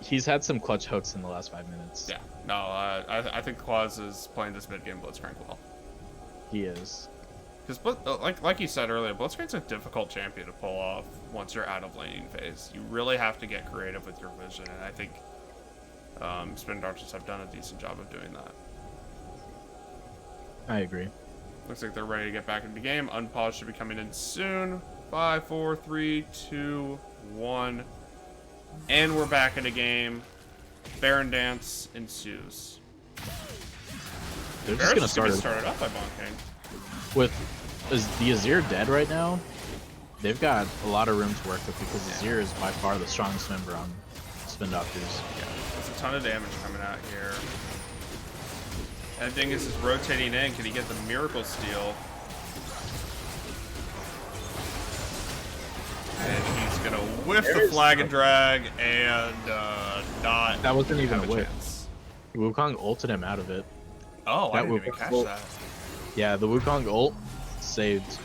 He's had some clutch hooks in the last 5 minutes. Yeah, no, I think Quaz is playing this mid game Blitzcrank well. He is. Because like you said earlier, Blitzcrank's a difficult champion to pull off once you're out of laning phase. You really have to get creative with your vision, and I think Spin Doctors have done a decent job of doing that. I agree. Looks like they're ready to get back into the game. Unpause should be coming in soon. 5, 4, 3, 2, 1. And we're back in the game. Baron Dance ensues. They're just going to start it up by Bonk King. With the Azir dead right now, they've got a lot of room to work with because Azir is by far the strongest member on Spin Doctors. Yeah, there's a ton of damage coming out here. And Dingus is rotating in. Can he get the Miracle Steal? And he's gonna whiff the Flag and Drag and not. That wasn't even a whiff. Chance. Wukong ulted him out of it. Oh, I didn't even catch that. Yeah, the Wukong ult saved.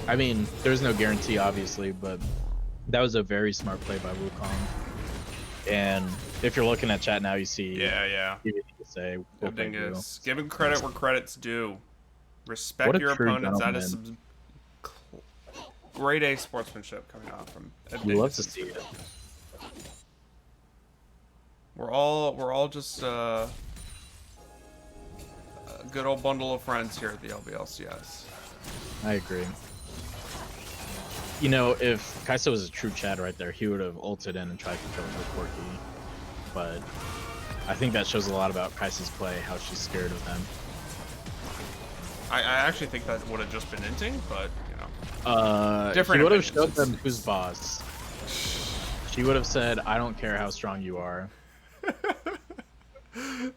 I mean, there's no guarantee, obviously, but that was a very smart play by Wukong. And if you're looking at chat now, you see. Yeah. Say, Dingus, giving credit where credit's due. Respect your opponents. That is some grade A sportsmanship coming out from. We love to see it. We're all just a good old bundle of friends here at the LBLCS. I agree. You know, if Kai'Sa was a true Chad right there, he would have ulted in and tried to kill the Corky. But I think that shows a lot about Kai'Sa's play, how she's scared of them. I actually think that would have just been inting, but you know. Different. She would have showed them who's boss. She would have said, "I don't care how strong you are."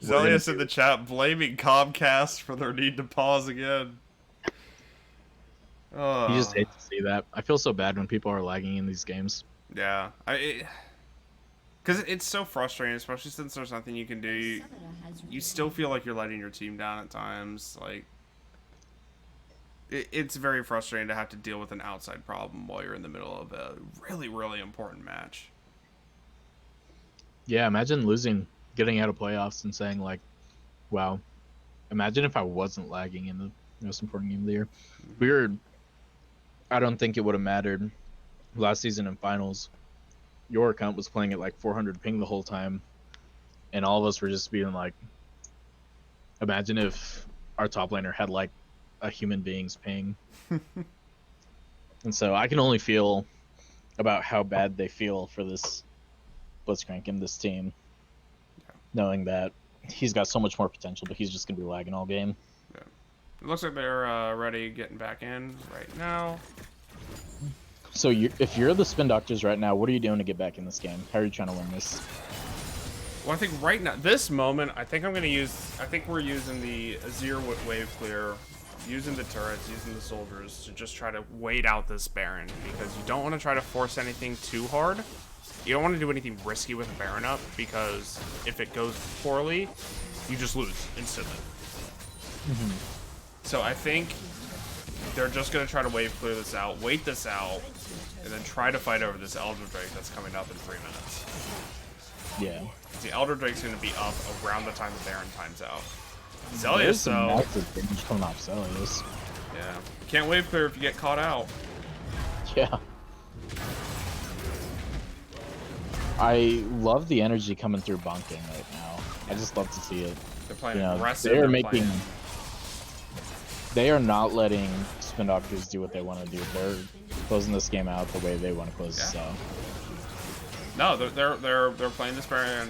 Zelius in the chat blaming Comcast for their need to pause again. You just hate to see that. I feel so bad when people are lagging in these games. Yeah, because it's so frustrating, especially since there's nothing you can do. You still feel like you're letting your team down at times. Like, it's very frustrating to have to deal with an outside problem while you're in the middle of a really, really important match. Yeah, imagine losing, getting out of playoffs, and saying like, "Wow, imagine if I wasn't lagging in the most important game of the year." Mm-hmm. We were. I don't think it would have mattered last season in finals. Your account was playing at like 400 ping the whole time, and all of us were just being like, "Imagine if our top laner had like a human being's ping." And so I can only feel about how bad they feel for this Blitzcrank and this team, Yeah. knowing that he's got so much more potential, but he's just gonna be lagging all game. Yeah. It looks like they're ready getting back in right now. So if you're the Spin Doctors right now, what are you doing to get back in this game? How are you trying to win this? Well, I think right now, this moment, I think we're using the Azir wave clear, using the turrets, using the soldiers to just try to wait out this Baron, because you don't want to try to force anything too hard. You don't want to do anything risky with a Baron up, because if it goes poorly, you just lose instantly. Mm-hmm. So I think they're just going to try to wave clear this out, wait this out, and then try to fight over this Elder Drake that's coming up in 3 minutes. Yeah. The Elder Drake's going to be up around the time the Baron times out. There's Zelius, some though. massive damage coming off Zelius. Yeah. Can't wave clear if you get caught out. Yeah. I love the energy coming through Bonking right now. I just love to see it. They're playing You know, aggressive. they're making. They are not letting Spin Doctors do what they want to do. They're closing this game out the way they want to close this out. No, they're playing this Baron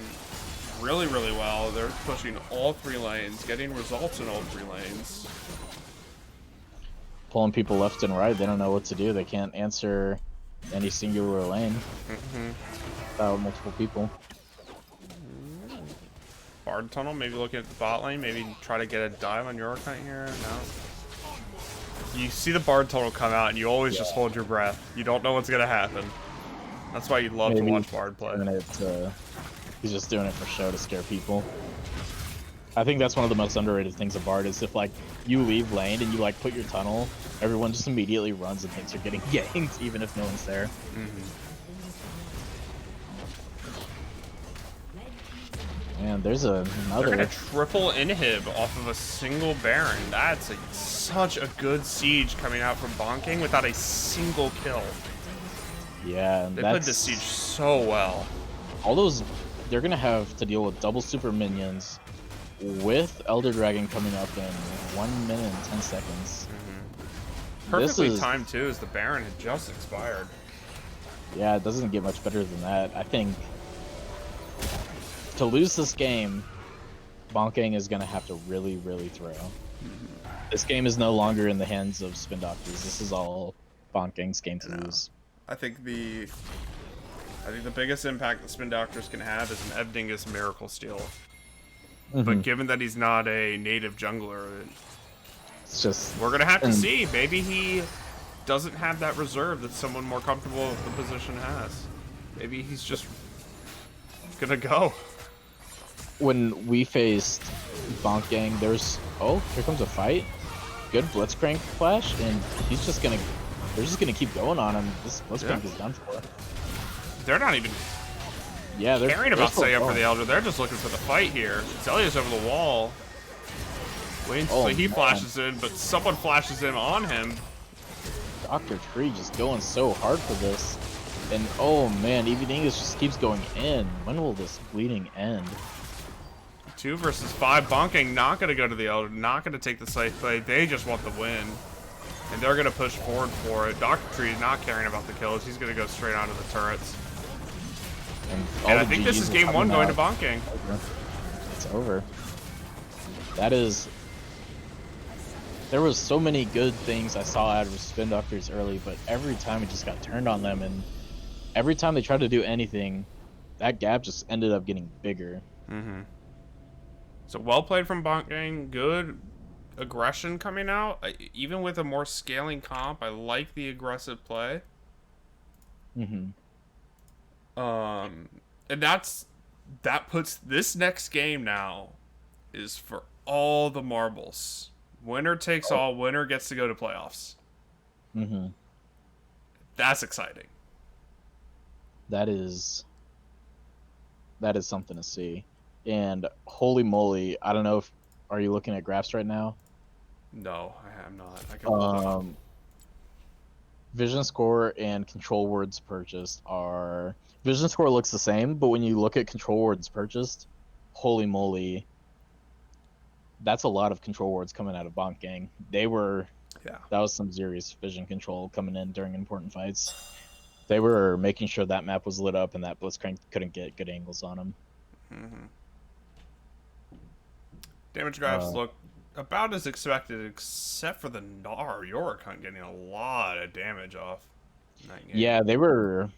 really, really well. They're pushing all 3 lanes, getting results in all 3 lanes. Pulling people left and right. They don't know what to do. They can't answer any singular lane without multiple people. Bard tunnel, maybe looking at the bot lane, maybe try to get a dive on your account here. No. You see the Bard tunnel come out, and you always just hold your breath. You don't know what's gonna happen. That's why you love to watch Bard play. He's just doing it for show to scare people. I think that's one of the most underrated things of Bard is if like you leave lane and you like put your tunnel, everyone just immediately runs and thinks you're getting ganked, even if no one's there. Man, there's another. They're gonna triple inhib off of a single Baron. That's such a good siege coming out from Bonking without a single kill. Yeah, they played the siege so well. All those, they're gonna have to deal with double super minions, with Elder Dragon coming up in 1 minute and 10 seconds. Perfectly timed too, as the Baron had just expired. Yeah, it doesn't get much better than that. I think to lose this game, Bonking is gonna have to really, really throw. This game is no longer in the hands of Spin Doctors. This is all Bonking's game to lose. I think the biggest impact the Spin Doctors can have is an Evdingus Miracle Steal. But given that he's not a native jungler, it's just we're gonna have to see. Maybe he doesn't have that reserve that someone more comfortable with the position has. Maybe he's just gonna go. When we faced Bonking, there's here comes a fight. Good Blitzcrank flash, and he's just gonna. They're just gonna keep going on him. This Blitzcrank is done for. They're not even they're caring about setting up for the Elder. They're just looking for the fight here. Zelius over the wall. Waiting so he flashes in, but someone flashes in on him. Dr. Tree just going so hard for this. And oh man, even English just keeps going in. When will this bleeding end? 2 versus 5. Bonking not going to go to the Elder, not going to take the safe play. They just want the win. And they're going to push forward for it. Dr. Tree is not caring about the kills. He's going to go straight onto the turrets. And I think this is game 1 going to Bonking. It's over. That is... There was so many good things I saw out of Spin Doctors early, but every time it just got turned on them, and every time they tried to do anything, that gap just ended up getting bigger. So well played from Bonking. Good aggression coming out. Even with a more scaling comp, I like the aggressive play. And that puts this next game now is for all the marbles. Winner takes Oh. all. Winner gets to go to playoffs. Mm-hmm. That's exciting. That is something to see. And holy moly, I don't know if are you looking at graphs right now? No, I am not. I can pull them up. Um, Vision score and control words purchased are vision score looks the same, but when you look at control words purchased, holy moly, that's a lot of control words coming out of Bonk Gang. Yeah. That was some serious vision control coming in during important fights. They were making sure that map was lit up and that Blitzcrank couldn't get good angles on him. Mm-hmm. Damage graphs Uh, look about as expected, except for the Gnar Yorikon getting a lot of damage off in that game. yeah, they were.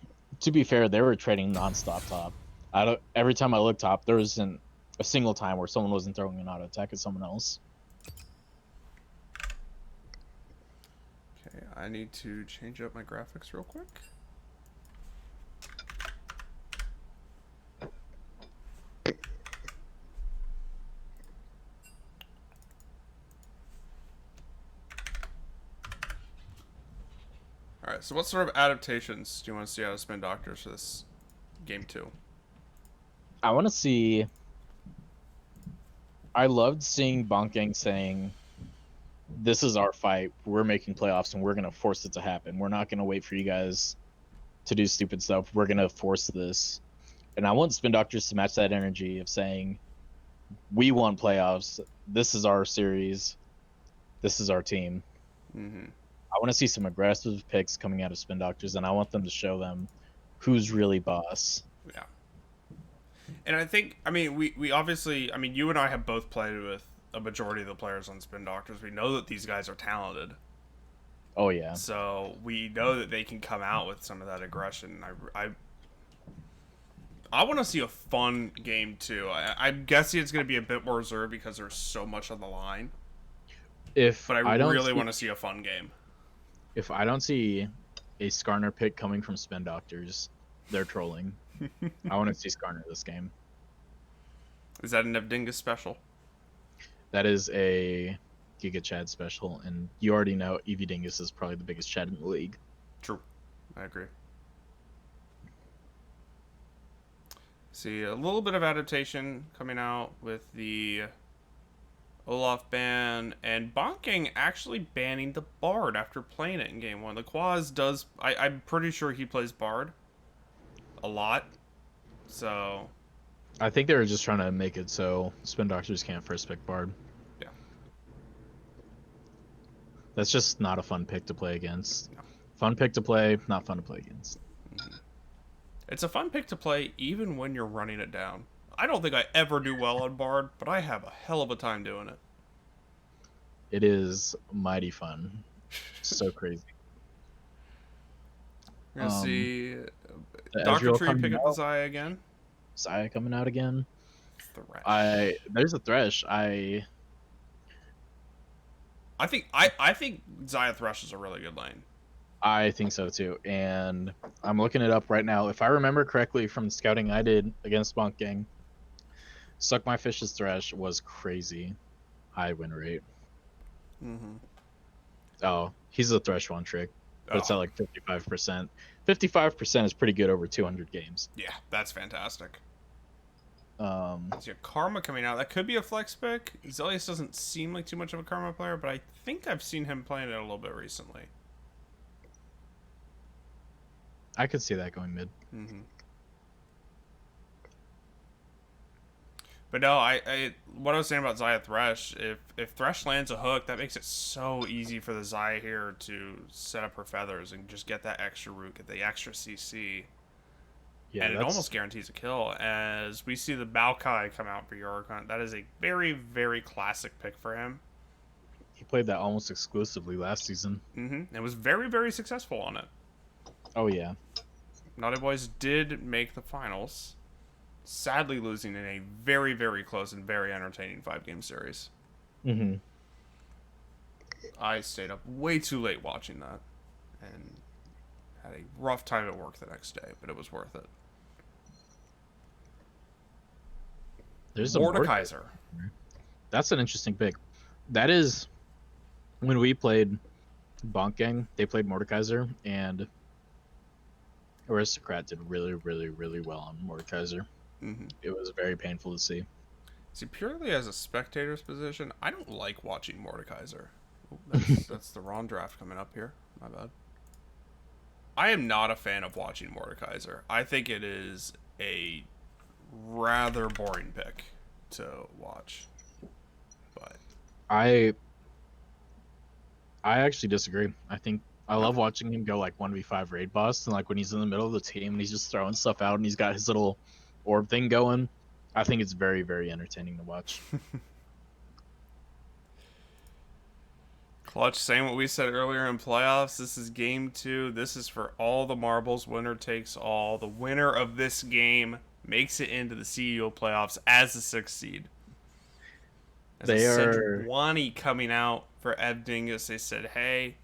To be fair, they were trading nonstop top. I don't. Every time I looked top, there wasn't a single time where someone wasn't throwing an auto attack at someone else. Okay, I need to change up my graphics real quick. Alright, so what sort of adaptations do you want to see out of Spin Doctors for this game 2? I want to see. I loved seeing Bonking saying, "This is our fight. We're making playoffs, and we're gonna force it to happen. We're not gonna wait for you guys to do stupid stuff. We're gonna force this." And I want Spin Doctors to match that energy of saying, "We want playoffs. This is our series. This is our team." Mm-hmm. I want to see some aggressive picks coming out of Spin Doctors, and I want them to show them who's really boss. Yeah. And I think, I mean, we obviously, I mean, you and I have both played with a majority of the players on Spin Doctors. We know that these guys are talented. Oh yeah, So we know that they can come out with some of that aggression. I want to see a fun game too. I'm guessing it's going to be a bit more reserved because there's so much on the line. if But I I don't really see, want to see a fun game. if I don't see a Skarner pick coming from Spin Doctors, they're trolling. I want to see Skarner this game. Is that an Evdingus special? That is a Giga Chad special, and you already know Eevee Dingus is probably the biggest Chad in the league. True. I agree. See, a little bit of adaptation coming out with the Olaf ban, and Bonking actually banning the Bard after playing it in game 1. The Quaz does... I'm pretty sure he plays Bard a lot. So, I think they were just trying to make it so Spin Doctors can't first pick Bard. yeah. That's just not a fun pick to play against. No. Fun pick to play, not fun to play against. Mm-hmm. It's a fun pick to play even when you're running it down. I don't think I ever do well on Bard, but I have a hell of a time doing it. It is mighty fun. So crazy. We're going to see The Dr. Ezreal Tree coming pick up the out, Zaya again. Saya coming out again. Thresh. There's a Thresh. I think Zaya Thresh is a really good lane. I think so too, and I'm looking it up right now. If I remember correctly from the scouting I did against Bonk Gang, Suck My Fish's Thresh was crazy high win rate. Mm-hmm. Oh, he's a Thresh one trick, but it's at Oh, like 55%. 55% is pretty good over 200 games. yeah, that's fantastic. Um, So Karma coming out. That could be a flex pick. Zelius doesn't seem like too much of a Karma player, but I think I've seen him playing it a little bit recently. I could see that going mid. Mm-hmm. But no, what I was saying about Zaya Thresh, if Thresh lands a hook, that makes it so easy for the Zaya here to set up her feathers and just get that extra root, get the extra CC. Yeah, And it almost guarantees a kill. As we see the Maokai come out for Yorikon, that is a very, very classic pick for him. he played that almost exclusively last season. Mm-hmm. And was very, very successful on it. Oh yeah. Naughty Boys did make the finals, sadly losing in a very, very close and very entertaining 5-game series. Mm-hmm. I stayed up way too late watching that and had a rough time at work the next day, but it was worth it. There's a Mordekaiser. That's an interesting pick. That is when we played Bonk Gang, they played Mordekaiser, and Aristocrat did really, really, really well on Mordekaiser. Mm-hmm. It was very painful to see. See, purely as a spectator's position, I don't like watching Mordekaiser. Ooh, that's the wrong draft coming up here. My bad. I am not a fan of watching Mordekaiser. I think it is a rather boring pick to watch. But I I actually disagree. I think I love okay. watching him go like 1v5 raid boss, and like when he's in the middle of the team and he's just throwing stuff out and he's got his little orb thing going. I think it's very, very entertaining to watch. Clutch, saying what we said earlier in playoffs. This is game 2. This is for all the marbles. Winner takes all. The winner of this game makes it into the CEO playoffs as the 6th seed. As They a are Sejuani coming out for Ev Dingus, they said, hey,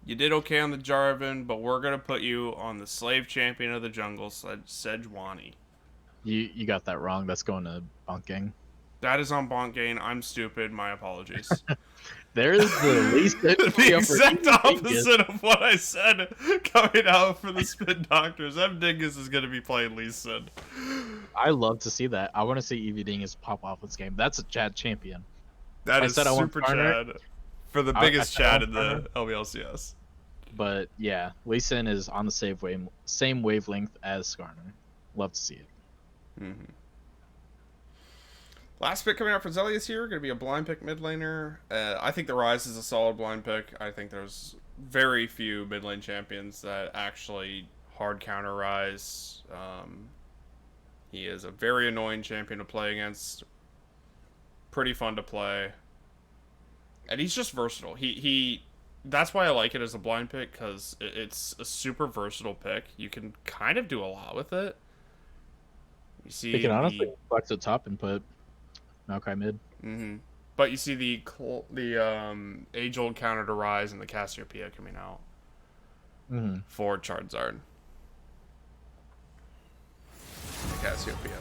you did okay on the Jarvan, but we're going to put you on the slave champion of the jungle, Sejuani. you got that wrong. That's going to bunking. That is on Bonk Gain. I'm stupid. My apologies. There's the least The exact opposite of what I said coming out for the Spin Doctors. Ev Dingus is going to be playing Lee Sin. I love to see that. I want to see Evie Dingus pop off this game. That's a Chad champion. That I is said I want super Garner. Chad. For the I biggest said I Chad want in Garner. the LBLCS. But yeah, Lee Sin is on the same wavelength as Skarner. Love to see it. Mm-hmm. Last pick coming out for Zelius here, going to be a blind pick mid laner. I think the Rise is a solid blind pick. I think there's very few mid lane champions that actually hard counter Rise. He is a very annoying champion to play against. Pretty fun to play. And he's just versatile. He that's why I like it as a blind pick, because it's a super versatile pick. You can kind of do a lot with it. You see They can honestly the flex at top and put Maokai mid. mm-hmm. But you see the age-old counter to Rise and the Cassiopeia coming out for Charizard. The Cassiopeia.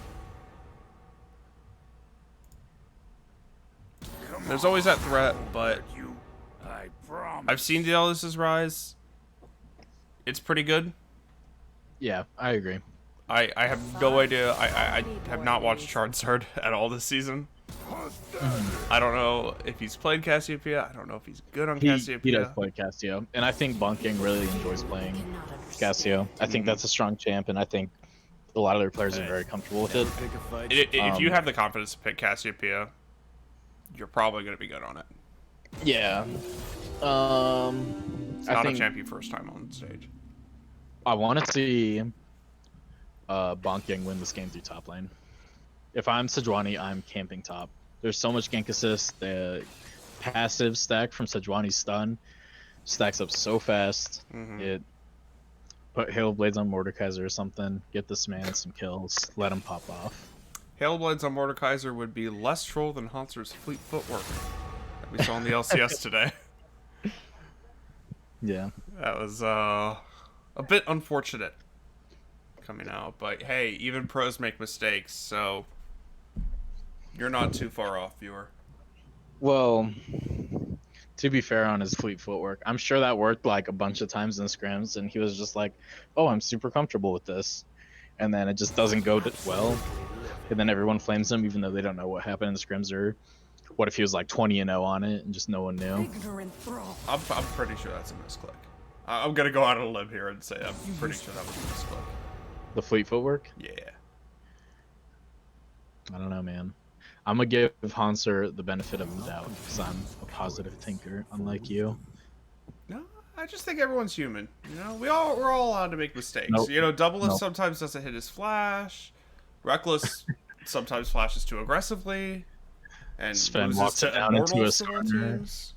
There's always that threat, but I've seen Dialysis Rise. It's pretty good. Yeah, I agree. I have no idea. I have not watched Charizard at all this season. I don't know if he's played Cassiopeia. I don't know if he's good on Cassiopeia. He does play Cassio, and I think Bunking really enjoys playing Cassio. I think that's a strong champ, and I think a lot of their players are very comfortable with it. If you have the confidence to pick Cassiopeia, you're probably going to be good on it. Yeah. It's not a champion first time on stage. I want to see Bonking win this game through top lane. If I'm Sejuani, I'm camping top. There's so much gank assist. The passive stack from Sejuani's stun stacks up so fast. It put Hail Blades on Mordekaiser or something. Get this man some kills. Let him pop off. Hail Blades on Mordekaiser would be less troll than Hanser's fleet footwork that we saw in the LCS today. Yeah. That was a bit unfortunate coming out, but hey, even pros make mistakes, so you're not too far off, viewer. Well, to be fair on his fleet footwork, I'm sure that worked like a bunch of times in scrims, and he was just like, "Oh, I'm super comfortable with this," and then it just doesn't go well, and then everyone flames him, even though they don't know what happened in the scrims, or what if he was like 20-0 on it and just no one knew. I'm pretty sure that's a misclick. I'm gonna go out on a limb here and say I'm pretty sure that was a misclick. The fleet footwork? Yeah. I don't know, man. I'm gonna give Hanser the benefit of the doubt because I'm a positive thinker, unlike you. No, I just think everyone's human. You know, we're all allowed to make mistakes. Nope. You know, Doublelift Nope. sometimes doesn't hit his flash. Reckless sometimes flashes too aggressively. And Sven loses walks to it down into a Immortals of all Skarner. teams.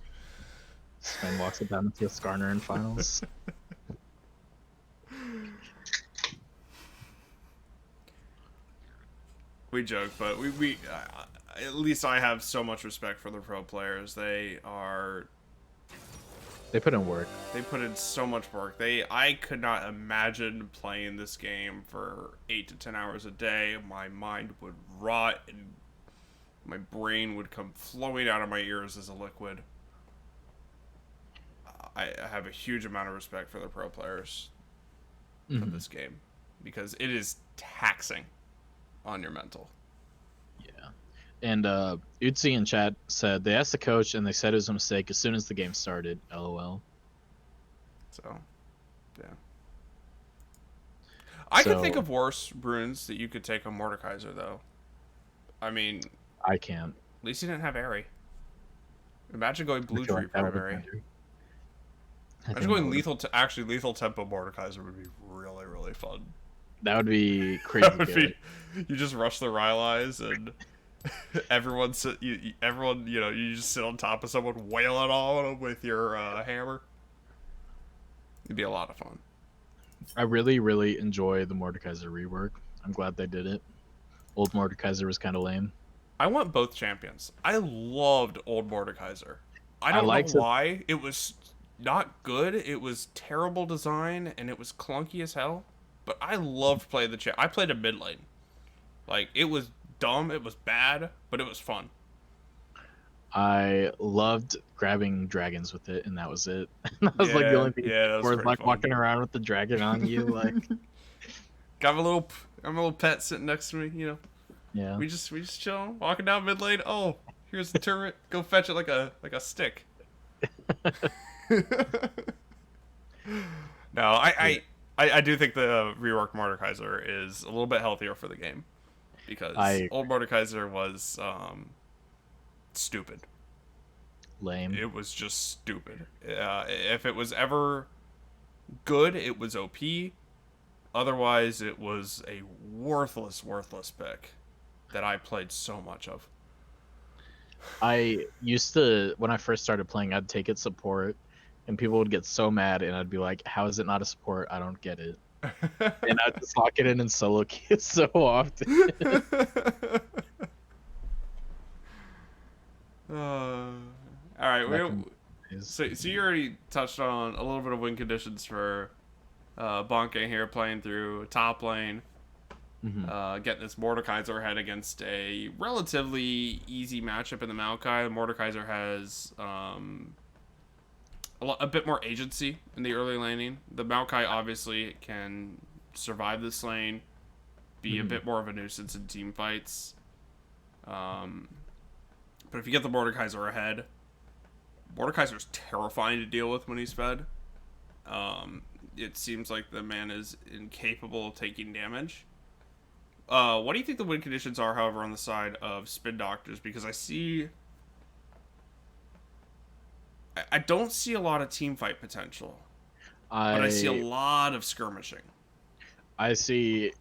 Sven walks it down into a Skarner in finals. We joke, but we at least I have so much respect for the pro players. They They put in work. They put in so much work. I could not imagine playing this game for 8 to 10 hours a day. My mind would rot and my brain would come flowing out of my ears as a liquid. I have a huge amount of respect for the pro players for Mhm. this game because it is taxing on your mental. Yeah. And Utsi in chat said they asked the coach and they said it was a mistake as soon as the game started. LOL. So, yeah. I could think So of worse runes that you could take on Mordekaiser, though. I mean, I can't. at least he didn't have Airy. Imagine going I blue feel tree like that would have primary. been. I Imagine think that going would have. lethal. Actually, lethal tempo Mordekaiser would be really, really fun. That would be That crazy would good. be. You just rush the Rylai's and everyone sit. Everyone, you just sit on top of someone, wailing on them with your hammer. It'd be a lot of fun. I really, really enjoy the Mordekaiser rework. I'm glad they did it. Old Mordekaiser was kind of lame. I want both champions. I loved old Mordekaiser. I I don't know liked it. why. It was not good. It was terrible design and it was clunky as hell. But I loved playing the champ. I played a mid lane. Like it was dumb. It was bad, but it was fun. I loved grabbing dragons with it, and that was it. That was like the Yeah, only thing yeah, that was where it's pretty like fun. walking around with the dragon on you, like Got my little pet sitting next to me. yeah. We just chill, walking down mid lane. Oh, here's the turret. Go fetch it like a stick. No, Yeah. I do think the reworked Mordekaiser is a little bit healthier for the game because I old Mordekaiser was stupid. lame. It was just stupid. If it was ever good, it was OP. Otherwise, it was a worthless pick that I played so much of. I used to when I first started playing, I'd take it support, and people would get so mad, and I'd be like, "How is it not a support? I don't get it." And I'd just lock it in solo queue so often. All right, Back in days. so you already touched on a little bit of win conditions for Bonk here playing through top lane, Hmm. getting this Mordekaiser ahead against a relatively easy matchup in the Maokai. Mordekaiser has a bit more agency in the early laning. The Maokai obviously can survive this lane, be a Hmm. bit more of a nuisance in team fights. Um, but if you get the Mordekaiser ahead, Mordekaiser's terrifying to deal with when he's fed. It seems like the man is incapable of taking damage. What do you think the win conditions are, however, on the side of Spin Doctors? Because I don't see a lot of team fight potential, but I see a I lot of skirmishing. I see.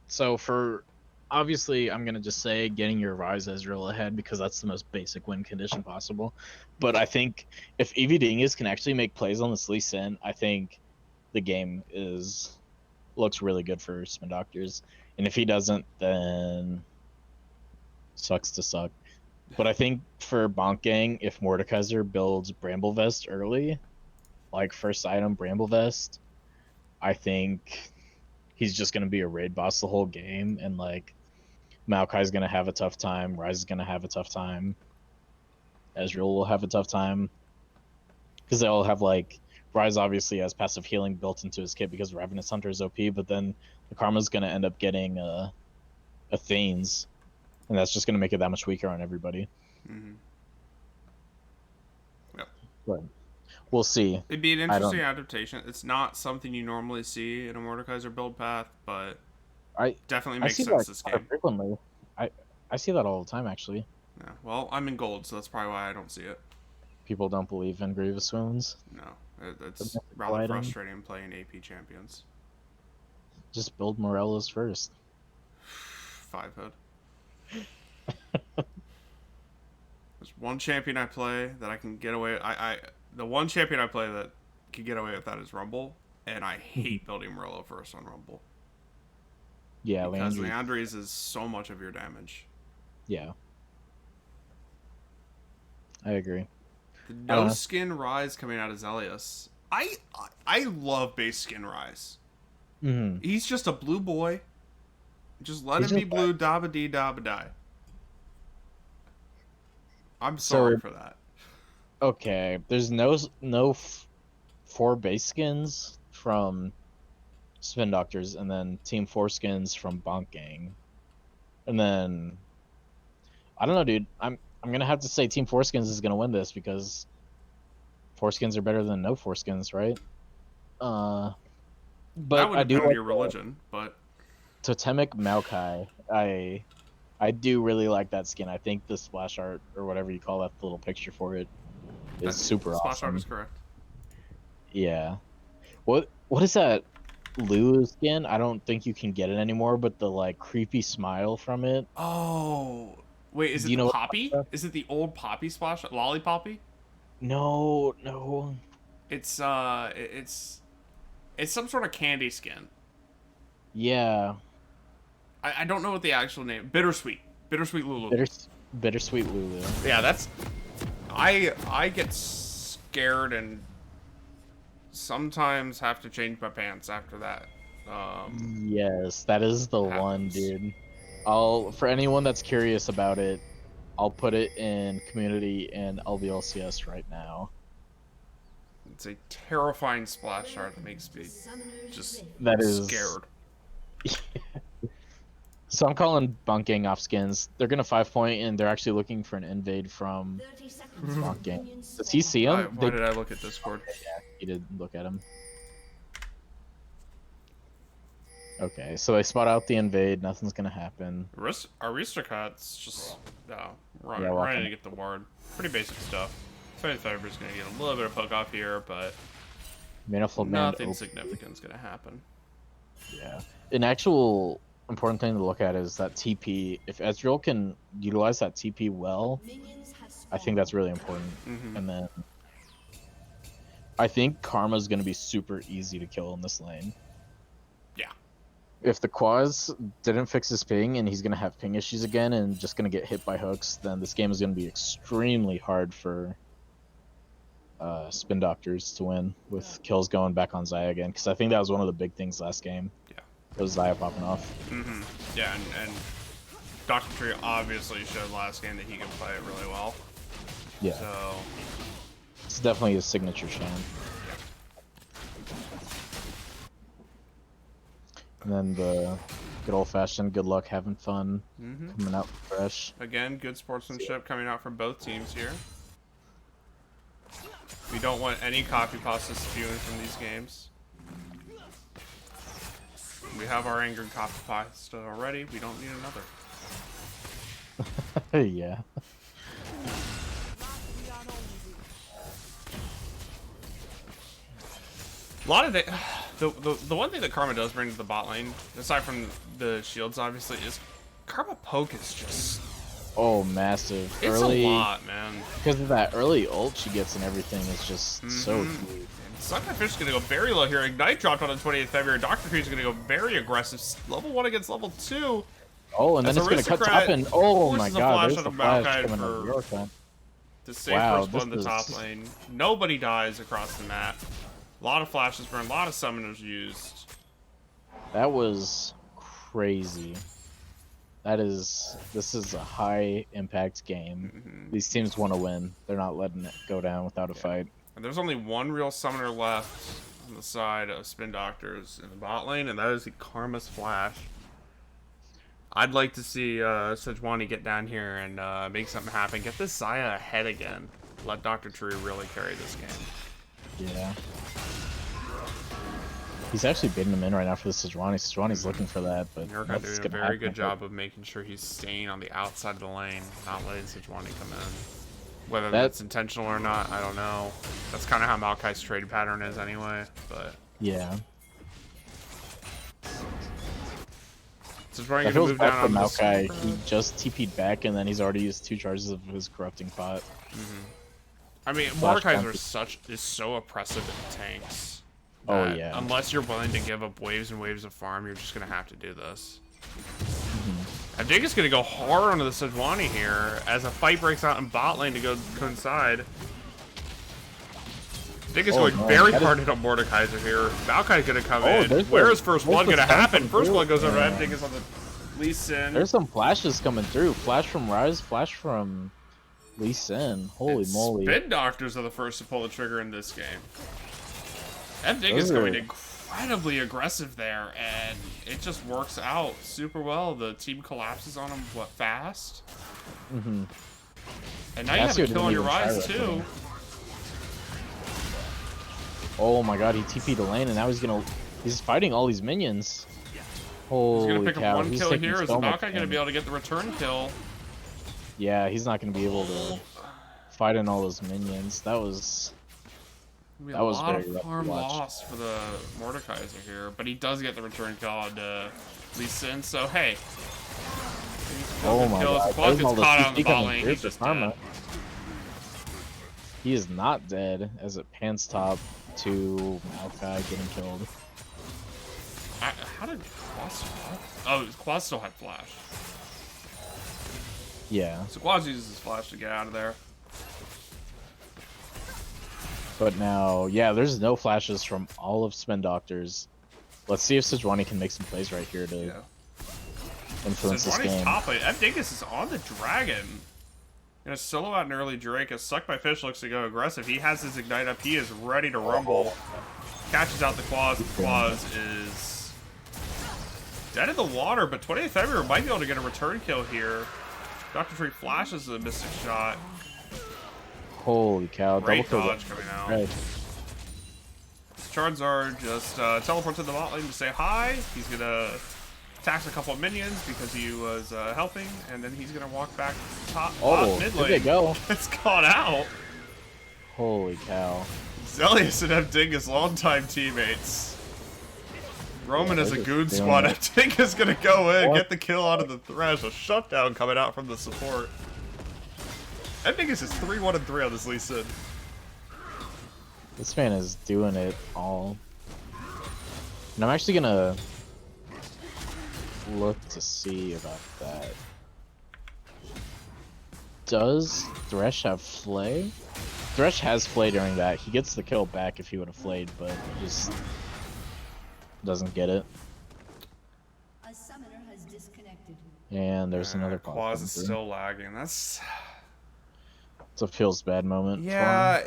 So for obviously, I'm gonna just say getting your Rise Ezreal ahead because that's the most basic win condition possible. But I think if Evie Dingus can actually make plays on this Lee Sin, I think the game is looks really good for Spin Doctors. And if he doesn't, then sucks to suck. But I think for Bonk Gang, if Mordekaiser builds Bramble Vest early, like first item Bramble Vest, I think he's just gonna be a raid boss the whole game, and like Maokai's gonna have a tough time, Rise is gonna have a tough time, Ezreal will have a tough time because they all have like Rise obviously has passive healing built into his kit because Ravenous Hunter is OP, but then the Karma's gonna end up getting a Thanes, and that's just gonna make it that much weaker on everybody. Mm-hmm. Yep. But we'll see. It'd be an I interesting don't. adaptation. It's not something you normally see in a Mordekaiser build path, but I definitely I makes see sense that this kind of game. frequently. I I see that all the time actually. Yeah. Well, I'm in gold, so that's probably why I don't see it. People don't believe in Grievous Wounds. No, The it's mythical rather item. frustrating playing AP champions. Just build Morellos first. 5 hood. There's one champion I play that I can get away. The one champion I play that can get away with that is Rumble, and I hate building Morello first on Rumble Yeah, because Landry. Leandries is so much of your damage. Yeah, I agree. The I don't no know. skin Rise coming out of Zelius. I love base skin Rise. Mm-hmm. He's just a blue boy. Just let He's him be just blue, dabba dee dabba die. I'm sorry so for that. okay. There's no 4 base skins from Spin Doctors, and then Team 4 skins from Bonk Gang. And then I don't know, dude. I'm gonna have to say Team 4 skins is gonna win this because 4 skins are better than no 4 skins, right? That But would I do depend on like your religion, but Totemic Maokai. I do really like that skin. I think the splash art or whatever you call that, the little picture for it, is super splash art is awesome. correct. Yeah. What is that Lulu skin? I don't think you can get it anymore, but the like creepy smile from it. Oh, wait, is Do it you the know what poppy? I'm Is it the old poppy splash lollipoppy? No, no. It's some sort of candy skin. Yeah. I don't know what the actual name. Bittersweet Lulu. Bitter, bittersweet Lulu. Yeah, that's. I get scared and sometimes have to change my pants after that. Yes, that is the one, Happens. dude. I'll for anyone that's curious about it, I'll put it in community and LBLCS right now. It's a terrifying splash art that makes me just That is scared. so I'm calling bunking off skins. They're gonna 5 point and they're actually looking for an invade from bunking. Does he see him? Why did I look at Discord? Yeah, he did look at him. Okay, so they spot out the invade. Nothing's gonna happen. Aristocrats just Yeah, running to get the ward. Pretty basic stuff. Fire's gonna get a little bit of poke off here, but nothing significant is gonna happen. Yeah. An actual important thing to look at is that TP. If Ezreal can utilize that TP well, I think that's really important. And then I think Karma's going to be super easy to kill in this lane. Yeah. If the Quaz didn't fix his ping and he's going to have ping issues again and just going to get hit by hooks, then this game is going to be extremely hard for Spin Doctors to win with kills going back on Xayah again. Because I think that was one of the big things last game. Yeah. It was Xayah popping off. Yeah, and Dr. Tree obviously showed last game that he can play it really well. Yeah. So it's definitely his signature champ. And then the good old-fashioned good luck, having fun, coming out fresh. Again, good sportsmanship coming out from both teams here. We don't want any copy pastas spewing from these games. We have our angered copy pasta already. We don't need another. Yeah. A lot of the one thing that Karma does bring to the bot lane, aside from the shields, obviously, is Karma poke is just massive. It's early, a lot, man. Because of that early ult she gets and everything is just so huge. Suckfish is gonna go very low here. Ignite dropped on the 28th February. Dr. Tree is gonna go very aggressive. Level 1 against level 2. Oh, and then it's gonna cut top and oh my god, there's the flash coming out of your account. To save first blood in the top lane. Nobody dies across the map. A lot of flashes burned, a lot of summoners used. That was crazy. This is a high impact game. These teams want to win. They're not letting it go down without a fight. And there's only one real summoner left on the side of Spin Doctors in the bot lane, and that is the Karma's Flash. I'd like to see Sejuani get down here and make something happen. Get this Xayah ahead again. Let Dr. Tree really carry this game. Yeah. He's actually baiting him in right now for the Sejuani. Sejuani's looking for that, but Nurka doing a very good job of making sure he's staying on the outside of the lane, not letting Sejuani come in. Whether that's intentional or not, I don't know. That's kind of how Maokai's trade pattern is anyway, but... Yeah. Sejuani gonna move down on Maokai. He just TP'd back, and then he's already used 2 charges of his corrupting pot. I mean, Mordekaiser is so oppressive in tanks. Oh yeah. Unless you're willing to give up waves and waves of farm, you're just gonna have to do this. I think it's gonna go hard onto the Sejuani here as a fight breaks out in bot lane to go coincide. I think it's going very hard to hit on Mordekaiser here. Maokai's gonna come in. Where is first blood gonna happen? First blood goes over. I think it's on the Lee Sin. There's some flashes coming through. Flash from Rise, flash from Lee Sin. Holy moly. Spin Doctors are the first to pull the trigger in this game. Dingus Those is going are incredibly aggressive there, and it just works out super well. The team collapses on him, fast? mm-hmm. And now you have a Casio kill didn't on your even try rise, right too. there. Oh my god, he TP'd the lane and now he's fighting all these minions. He's going to Holy pick up cow, one he's kill taking here. Is so much Maokai going to be damage. able to get the return kill? Yeah, he's not gonna be able to fight in all those minions. That was Be a lot very of rough to farm watch. lost for the Mordekaiser here, but he does get the return kill on Lee Sin, so hey. Oh my god, If Bonk there's all gets the caught out in the CC bot coming lane, through he's for just Karma. dead. He is not dead as it pans top to Maokai getting killed. How did Quas still have? Oh, Quas still had flash. Yeah, So Quas uses his flash to get out of there. but now, yeah, there's no flashes from all of Spin Doctors. Let's see if Sejuani can make some plays right here to influence this Sejuani's game. top lane. Dingus is on the dragon. Gonna solo out an early Drake. A Suck by Fish looks to go aggressive. He has his Ignite up. He is ready to rumble. Catches out the Quas. The Quas is dead in the water, but 28th February might be able to get a return kill here. Dr. Tree flashes the Mystic Shot. Holy cow, Great double kill. dodge coming out. Right. Charizard just teleports to the bot lane to say hi. He's gonna attacks a couple of minions because he was helping, and then he's gonna walk back top mid lane. There they go. It's caught out. Holy cow. Zelius and Dingus, longtime teammates. Roman Yeah, is a they're goon just squad. doing it. Dingus gonna go in, What? get the kill out of the Thresh. A shutdown coming out from the support. Dingus is 3-1-3 on this Lee Sin. This man is doing it all. And I'm actually gonna look to see about that. Does Thresh have Flay? Thresh has Flay during that. He gets the kill back if he would have flayed, but he just doesn't get it. A summoner has disconnected. And there's another Quas is still lagging. That's It's a feels bad moment. yeah.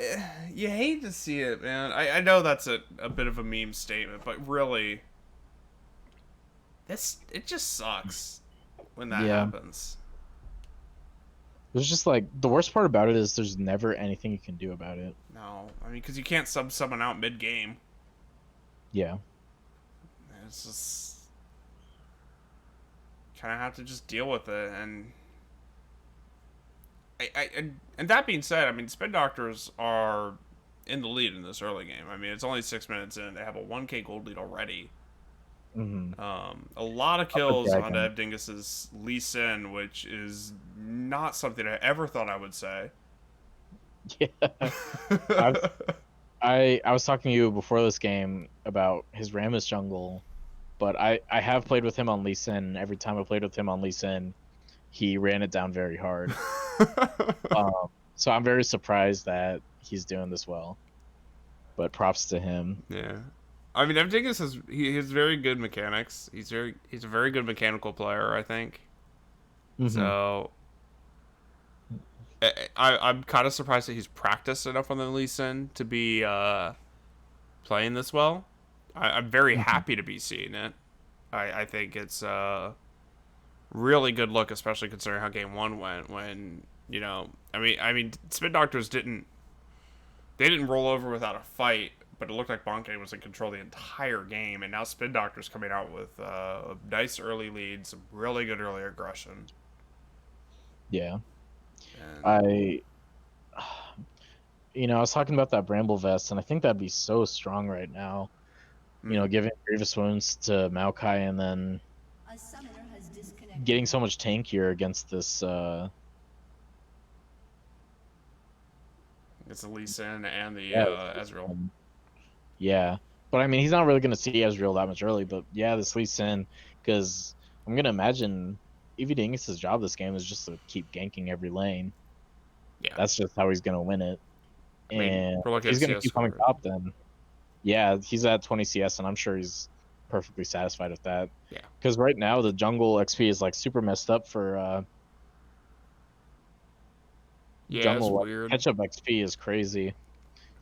You hate to see it, man. I know that's a bit of a meme statement, but really, it just sucks when that happens. There's just like the worst part about it is there's never anything you can do about it. No, I mean because you can't sub someone out mid game. Yeah. It's just kind of have to just deal with it, and and that being said, I mean Spin Doctors are in the lead in this early game. I mean it's only 6 minutes in. They have a 1K gold lead already. Mm-hmm. A lot of kills on Dingus's Lee Sin, which is not something I ever thought I would say. Yeah. I was talking to you before this game about his Rammus jungle, but I have played with him on Lee Sin. Every time I played with him on Lee Sin, he ran it down very hard. So I'm very surprised that he's doing this well. But props to him. Yeah. I mean, Dingus has very good mechanics. He's a very good mechanical player, I think. Mm-hmm. So I'm kind of surprised that he's practiced enough on the Lee Sin to be playing this well. I'm very happy to be seeing it. I think it's a really good look, especially considering how game 1 went. When I mean, Spin Doctors didn't roll over without a fight. But it looked like Bonk was in control the entire game, and now Spin Doctor's coming out with a nice early lead, some really good early aggression. Yeah. And I was talking about that Bramble Vest, and I think that'd be so strong right now. Giving Grievous Wounds to Maokai and then A summoner has disconnected. getting so much tankier against this it's the Lee Sin and the Ezreal. Yeah, but I mean, he's not really going to see Ezreal that much early, but yeah, this Lee Sin, because I'm going to imagine Evie Dingus' job this game is just to keep ganking every lane. Yeah. That's just how he's going to win it. And if he's going to keep coming top then. Yeah, he's at 20 CS, and I'm sure he's perfectly satisfied with that. Yeah. Because right now, the jungle XP is like super messed up for yeah, jungle. it's weird. Catch-up XP is crazy.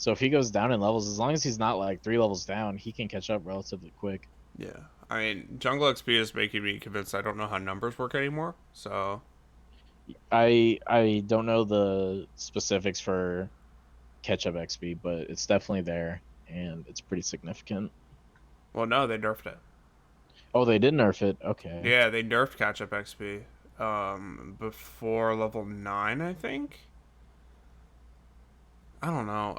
So if he goes down in levels, as long as he's not like 3 levels down, he can catch up relatively quick. Yeah. I mean, Jungle XP is making me convinced I don't know how numbers work anymore. So I don't know the specifics for catch up XP, but it's definitely there and it's pretty significant. well, no, they nerfed it. Oh, they did nerf it. Okay. Yeah, they nerfed catch up XP. Before level 9, I think. I don't know.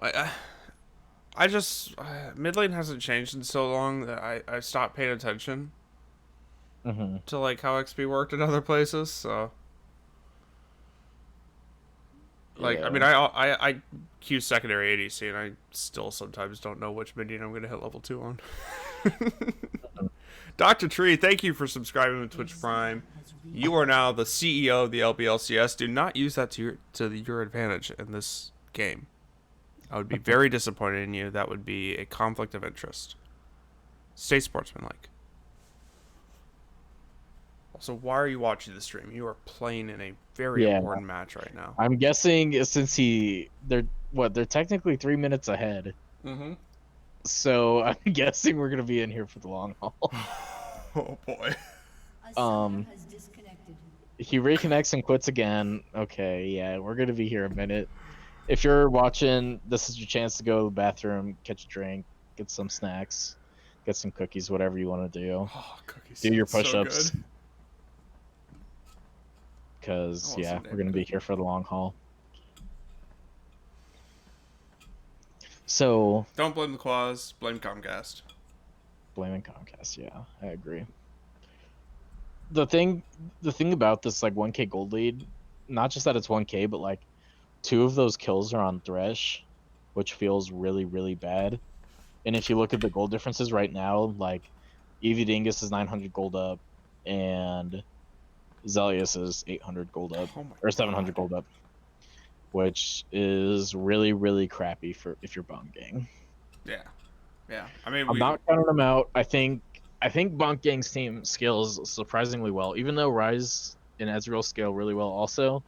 I just mid lane hasn't changed in so long that I stopped paying attention Hmm. to like how XP worked in other places. So like I mean Yeah. I queue secondary ADC and I still sometimes don't know which minion I'm gonna hit level 2 on. Dr. Tree, thank you for subscribing to Twitch Prime. You are now the CEO of the LBLCS. Do not use that to your advantage in this game. I would be very disappointed in you. That would be a conflict of interest. Stay sportsmanlike. Also, why are you watching the stream? You are playing in a very Yeah. important match right now. I'm guessing since they're technically 3 minutes ahead. Mm-hmm. So I'm guessing we're gonna be in here for the long haul. Oh boy. A summoner has disconnected. He reconnects and quits again. Okay, yeah, we're gonna be here a minute. If you're watching, this is your chance to go to the bathroom, catch a drink, get some snacks, get some cookies, whatever you want to do. Oh, cookies. Do your sound so push-ups. good. Because, I want yeah, some we're damn gonna be cookies. here for the long haul. So, Don't blame the Quaz. Blame Comcast. blaming Comcast, yeah, I agree. The thing about this like 1K gold lead, not just that it's 1K, but like 2 of those kills are on Thresh, which feels really, really bad. And if you look at the gold differences right now, like Eevee Dingus is 900 gold up, and Zelius is 800 gold up, Oh my or 700 God. gold up, which is really, really crappy for if you're Bonk Gang. Yeah. Yeah. I mean, I'm not counting them out. I think Bonk Gang's team scales surprisingly well, even though Rise and Ezreal scale really well. Also,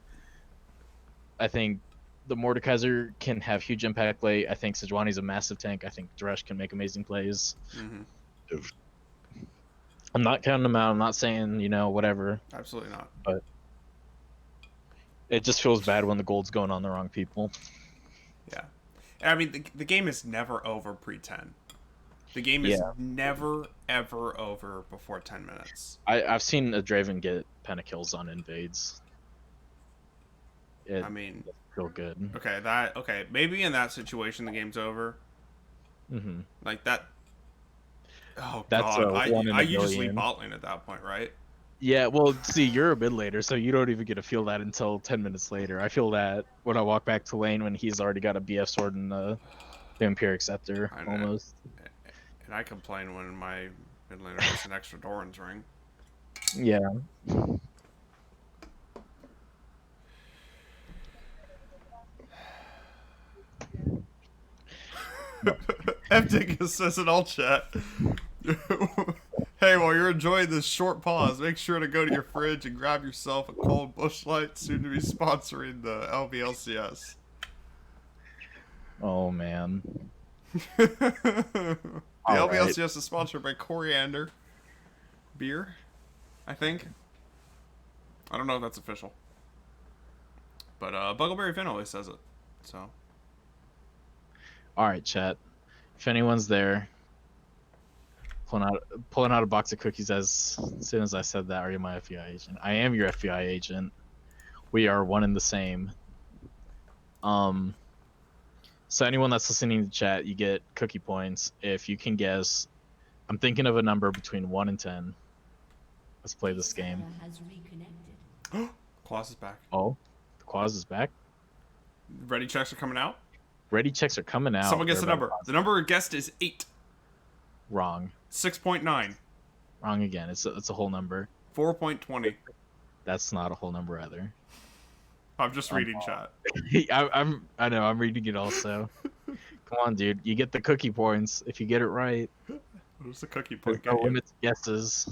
I think the Mordekaiser can have huge impact late. I think Sejuani's a massive tank. I think Thresh can make amazing plays. Mm-hmm. I'm not counting them out. I'm not saying, whatever, Absolutely not. but it just feels bad when the gold's going on the wrong people. Yeah. And I mean, the game is never over pre-10. The game is Yeah. never, ever over before 10 minutes. I've seen a Draven get pentakills on invades. It I mean, feel good. okay, maybe in that situation the game's over. Hmm. Like that. Oh That's God, a one in I a usually billion. bot lane at that point, right? Yeah, well, see, you're a mid later, so you don't even get to feel that until 10 minutes later. I feel that when I walk back to lane when he's already got a BF sword and the Vampiric Scepter, I know. almost. And I complain when my mid laner gets an extra Doran's ring. Yeah. Fdingus says in all chat. Hey, while you're enjoying this short pause, make sure to go to your fridge and grab yourself a cold Busch Light, soon to be sponsoring the LBLCS. Oh, man. The All LBLCS is sponsored by Coriander Beer, I think. I don't know if that's official. But Buggleberry Finn always says it. So. All right, chat. If anyone's there, pulling out a box of cookies as soon as I said that, are you my FBI agent? I am your FBI agent. We are one and the same. So anyone that's listening to chat, you get cookie points if you can guess. I'm thinking of a number between 1 and 10. Let's play this game. Summoner has reconnected. Claus is back. Oh, the Quaz is back. Ready checks are coming out. Ready checks are coming out. Someone guess the They're number. about- The number guessed is 8. Wrong. 6.9. Wrong again. It's a whole number. 4.20. That's not a whole number either. I'm just reading chat. I know. I'm reading it also. Come on, dude. You get the cookie points if you get it right. What does the cookie There's point no get you? limit to guesses.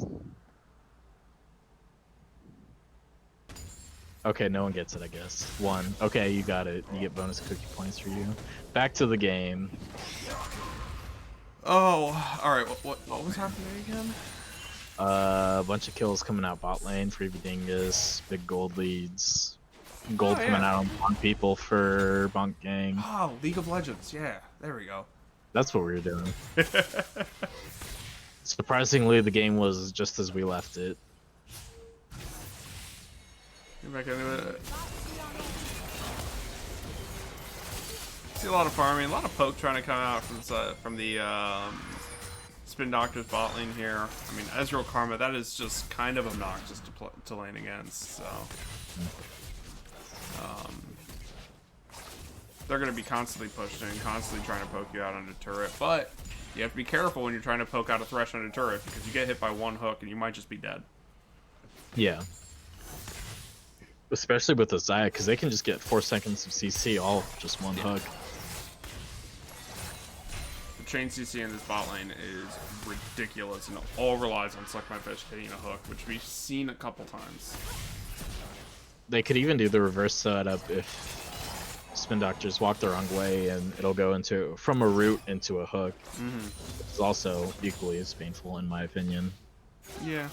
Okay, no one gets it, I guess. 1. Okay, you got it. You get bonus cookie points for you. Back to the game. Oh, all right. What was happening again? A bunch of kills coming out bot lane for Eevee Dingus. Big gold leads. Gold Oh, coming yeah. out on people for Bonk Gang. Oh, League of Legends. Yeah, there we go. That's what we were doing. Surprisingly, the game was just as we left it. Get back into it. See a lot of farming, a lot of poke trying to come out from the Spin Doctor's bot lane here. I mean, Ezreal Karma, that is just kind of obnoxious to lane against. So they're going to be constantly pushing, constantly trying to poke you out on the turret. But you have to be careful when you're trying to poke out a Thresh on a turret, because you get hit by one hook and you might just be dead. Yeah. Especially with the Xayah, because they can just get 4 seconds of CC all with just one hook. The chain CC in this bot lane is ridiculous, and it all relies on Suck My Fish hitting a hook, which we've seen a couple times. They could even do the reverse setup if Spin Doctors walk the wrong way, and it'll go from a root into a hook. It's also equally as painful, in my opinion. Yeah.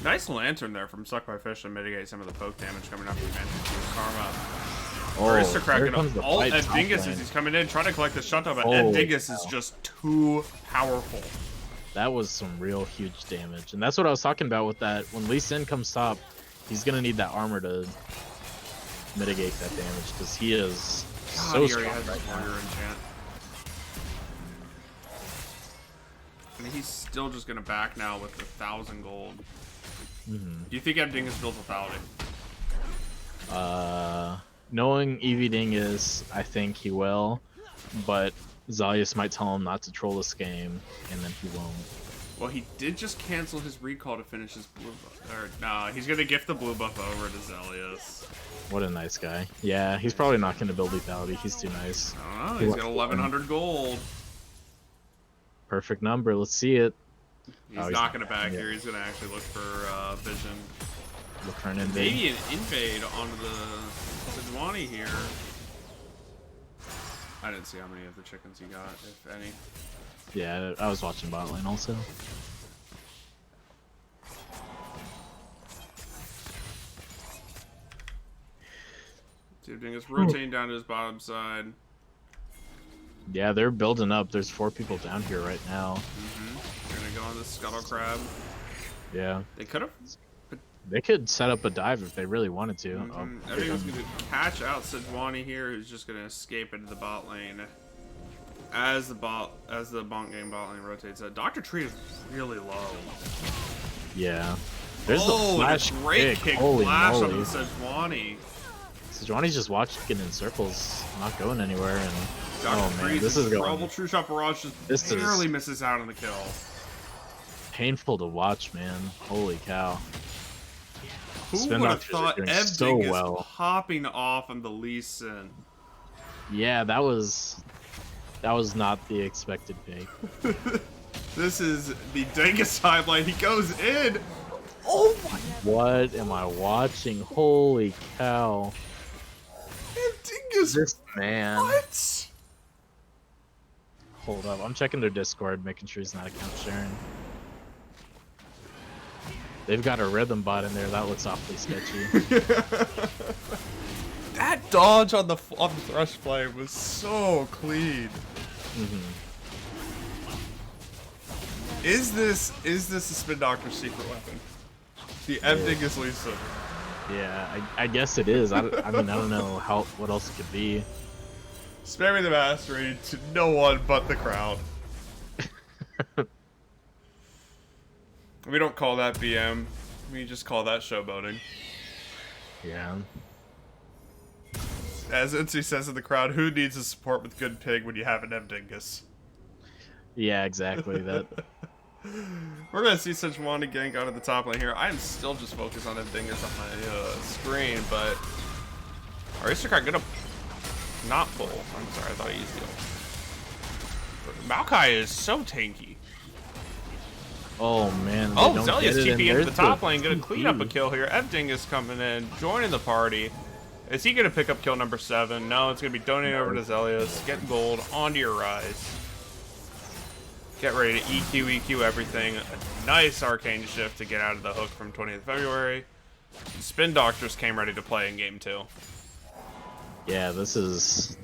Nice lantern there from Suck My Fish to mitigate some of the poke damage coming up from Mantis Karma. Aristocrat here gonna comes the ult fight Ed top Dingus lane. as he's coming in, trying to collect the shutdown, but Holy Ed Dingus is cow. just too powerful. That was some real huge damage, and that's what I was talking about with that. When Lee Sin comes top, he's gonna need that armor to mitigate that damage, because he is God, so he strong already has right his now. warrior enchant. I mean, he's still just gonna back now with 1,000 gold. Do you think Ed Dingus builds lethality? Knowing Eevee Dingus, I think he will, but Zalius might tell him not to troll this game, and then he won't. Well, he did just cancel his recall to finish his blue buff. Or, nah, he's gonna gift the blue buff over to Zelius. What a nice guy. Yeah, he's probably not going to build lethality. He's too nice. I don't know, he's got 1,100 gold. Perfect number. Let's see it. He's not gonna back here, he's gonna actually look for Vision. Look for an invade. Maybe an invade onto the Sejuani here. I didn't see how many of the chickens he got, if any. Yeah, I was watching bot lane also. Dude, Dingus rotating down to his bottom side. Yeah, they're building up. There's 4 people down here right now. They're gonna go on the Scuttle Crab. Yeah. They could have. They could set up a dive if they really wanted to. Oh, Everyone's gonna catch out Sejuani here, who's just gonna escape into the bot lane. As the Bonk game bot lane rotates, Dr. Tree is really low. yeah. There's the Oh, flash and a great kick Holy flash moly. on the Sejuani. Sejuani's just watching in circles, not going anywhere. And Dr. oh man, Tree's this is incredible going True Shot Barrage just This is- barely misses out on the kill. painful to watch, man. Holy cow. Who Spin would have Doctors are thought doing Ev so Dingus well. popping off on the Lee Sin? Yeah, that was not the expected pick. This is the Dingus timeline. He goes in. Oh my! What am I watching? Holy cow. Ev Dingus. This man. What? Hold up, I'm checking their Discord, making sure he's not account sharing. They've got a rhythm bot in there. That looks awfully sketchy. That dodge on the Thrush Flame was so clean. Is this a Spin Doctor's secret weapon? The Ev Dingus Lisa. Yeah, I guess it is. I mean, I don't know what else it could be. Sparing the mastery to no one but the crowd. We don't call that BM. We just call that showboating. Yeah. As Itzy says in the crowd, who needs a support with good pig when you have an Ev Dingus? Yeah, exactly. That. We're gonna see Sejuani gank out at the top lane here. I am still just focused on Ev Dingus on my screen, but Aristocrat gonna not pull. I'm sorry, I thought he used the ult. Maokai is so tanky. Oh man. Oh, they don't Zelia's get it, and TP into the there's top lane, gonna clean up a TP. kill here. Evding coming in, joining the party. Is he gonna pick up kill number 7? No, it's gonna be donated over to Zelius. Get gold onto your rise. Get ready to EQ everything. A nice arcane shift to get out of the hook from 20th February. Spin Doctors came ready to play in game 2. Yeah, this is.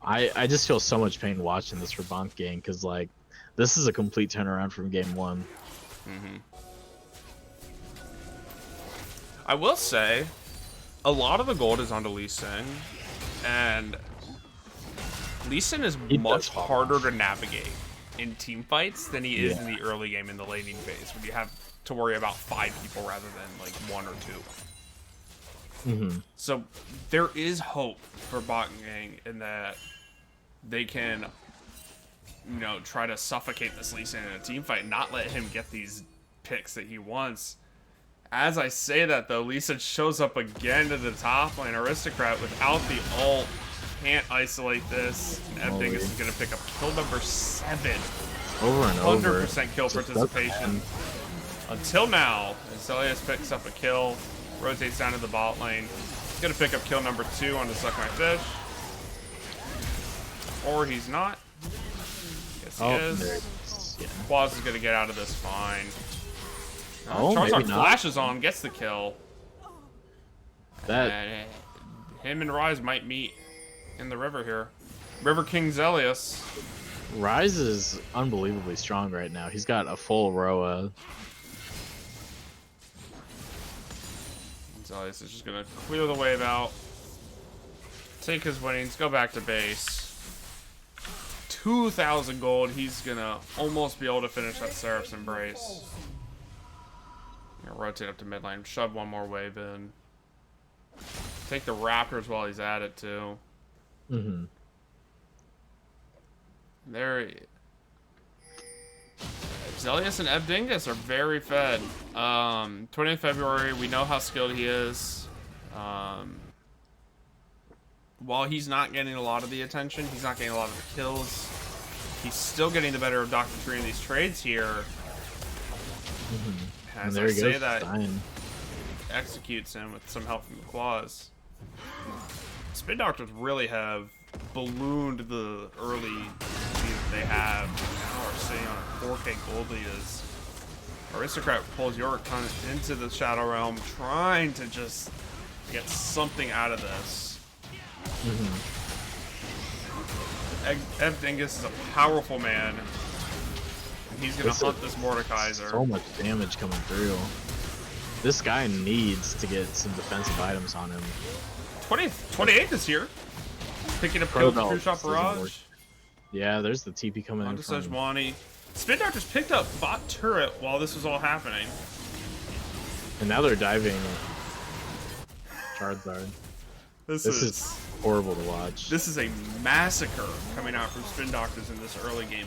I just feel so much pain watching this for Bonk game because like this is a complete turnaround from game 1. I will say, a lot of the gold is onto Lee Sin, and Lee Sin is He much does fall harder off. to navigate in team fights than he is Yeah. in the early game in the laning phase, when you have to worry about 5 people rather than like 1 or 2. So there is hope for Bonk Gang in that they can, you know, try to suffocate this Lee Sin in a team fight and not let him get these picks that he wants. As I say that, though, Lee Sin shows up again to the top lane. Aristocrat without the ult can't isolate this. And Evdingus is going to pick up kill number 7. Over and over. 100% kill Just participation. Until now, as Zelius picks up a kill, rotates down to the bot lane. He's going to pick up kill number 2 on the Suck My Fish. Or he's not. Yes, he Oh, is. there it is. Yeah. Quaz is going to get out of this fine. Oh, Charizard maybe not. flashes on, gets the kill. That And him and Rise might meet in the river here. River King Zelius. Rise is unbelievably strong right now. He's got a full Roa. Zelius is just going to clear the wave out. Take his winnings, go back to base. 2,000 gold. He's going to almost be able to finish that Seraph's Embrace. Gonna rotate up to mid lane, shove one more wave in. Take the Raptors while he's at it, too. There. Zelius and Evdingus are very fed. 20th February, we know how skilled he is. While he's not getting a lot of the attention, he's not getting a lot of the kills. He's still getting the better of Dr. Tree in these trades here. And As there I he say goes. that, Stein. executes him with some help from the Claws. Spin Doctors really have ballooned the early lead that they have. Now we're sitting on a 4K gold lead as Aristocrat pulls York into the Shadow Realm, trying to just get something out of this. Evdingus is a powerful man. And he's going to hunt this Mordekaiser. So much damage coming through. This guy needs to get some defensive items on him. 28th is here. Picking up kills Protocol with True Shot doesn't work. Barrage. Yeah, there's the TP coming in Onto from... Sejuani. Spin Doctors picked up bot turret while this was all happening. And now they're diving Charizard. This This is is horrible to watch. this is a massacre coming out from Spin Doctors in this early game.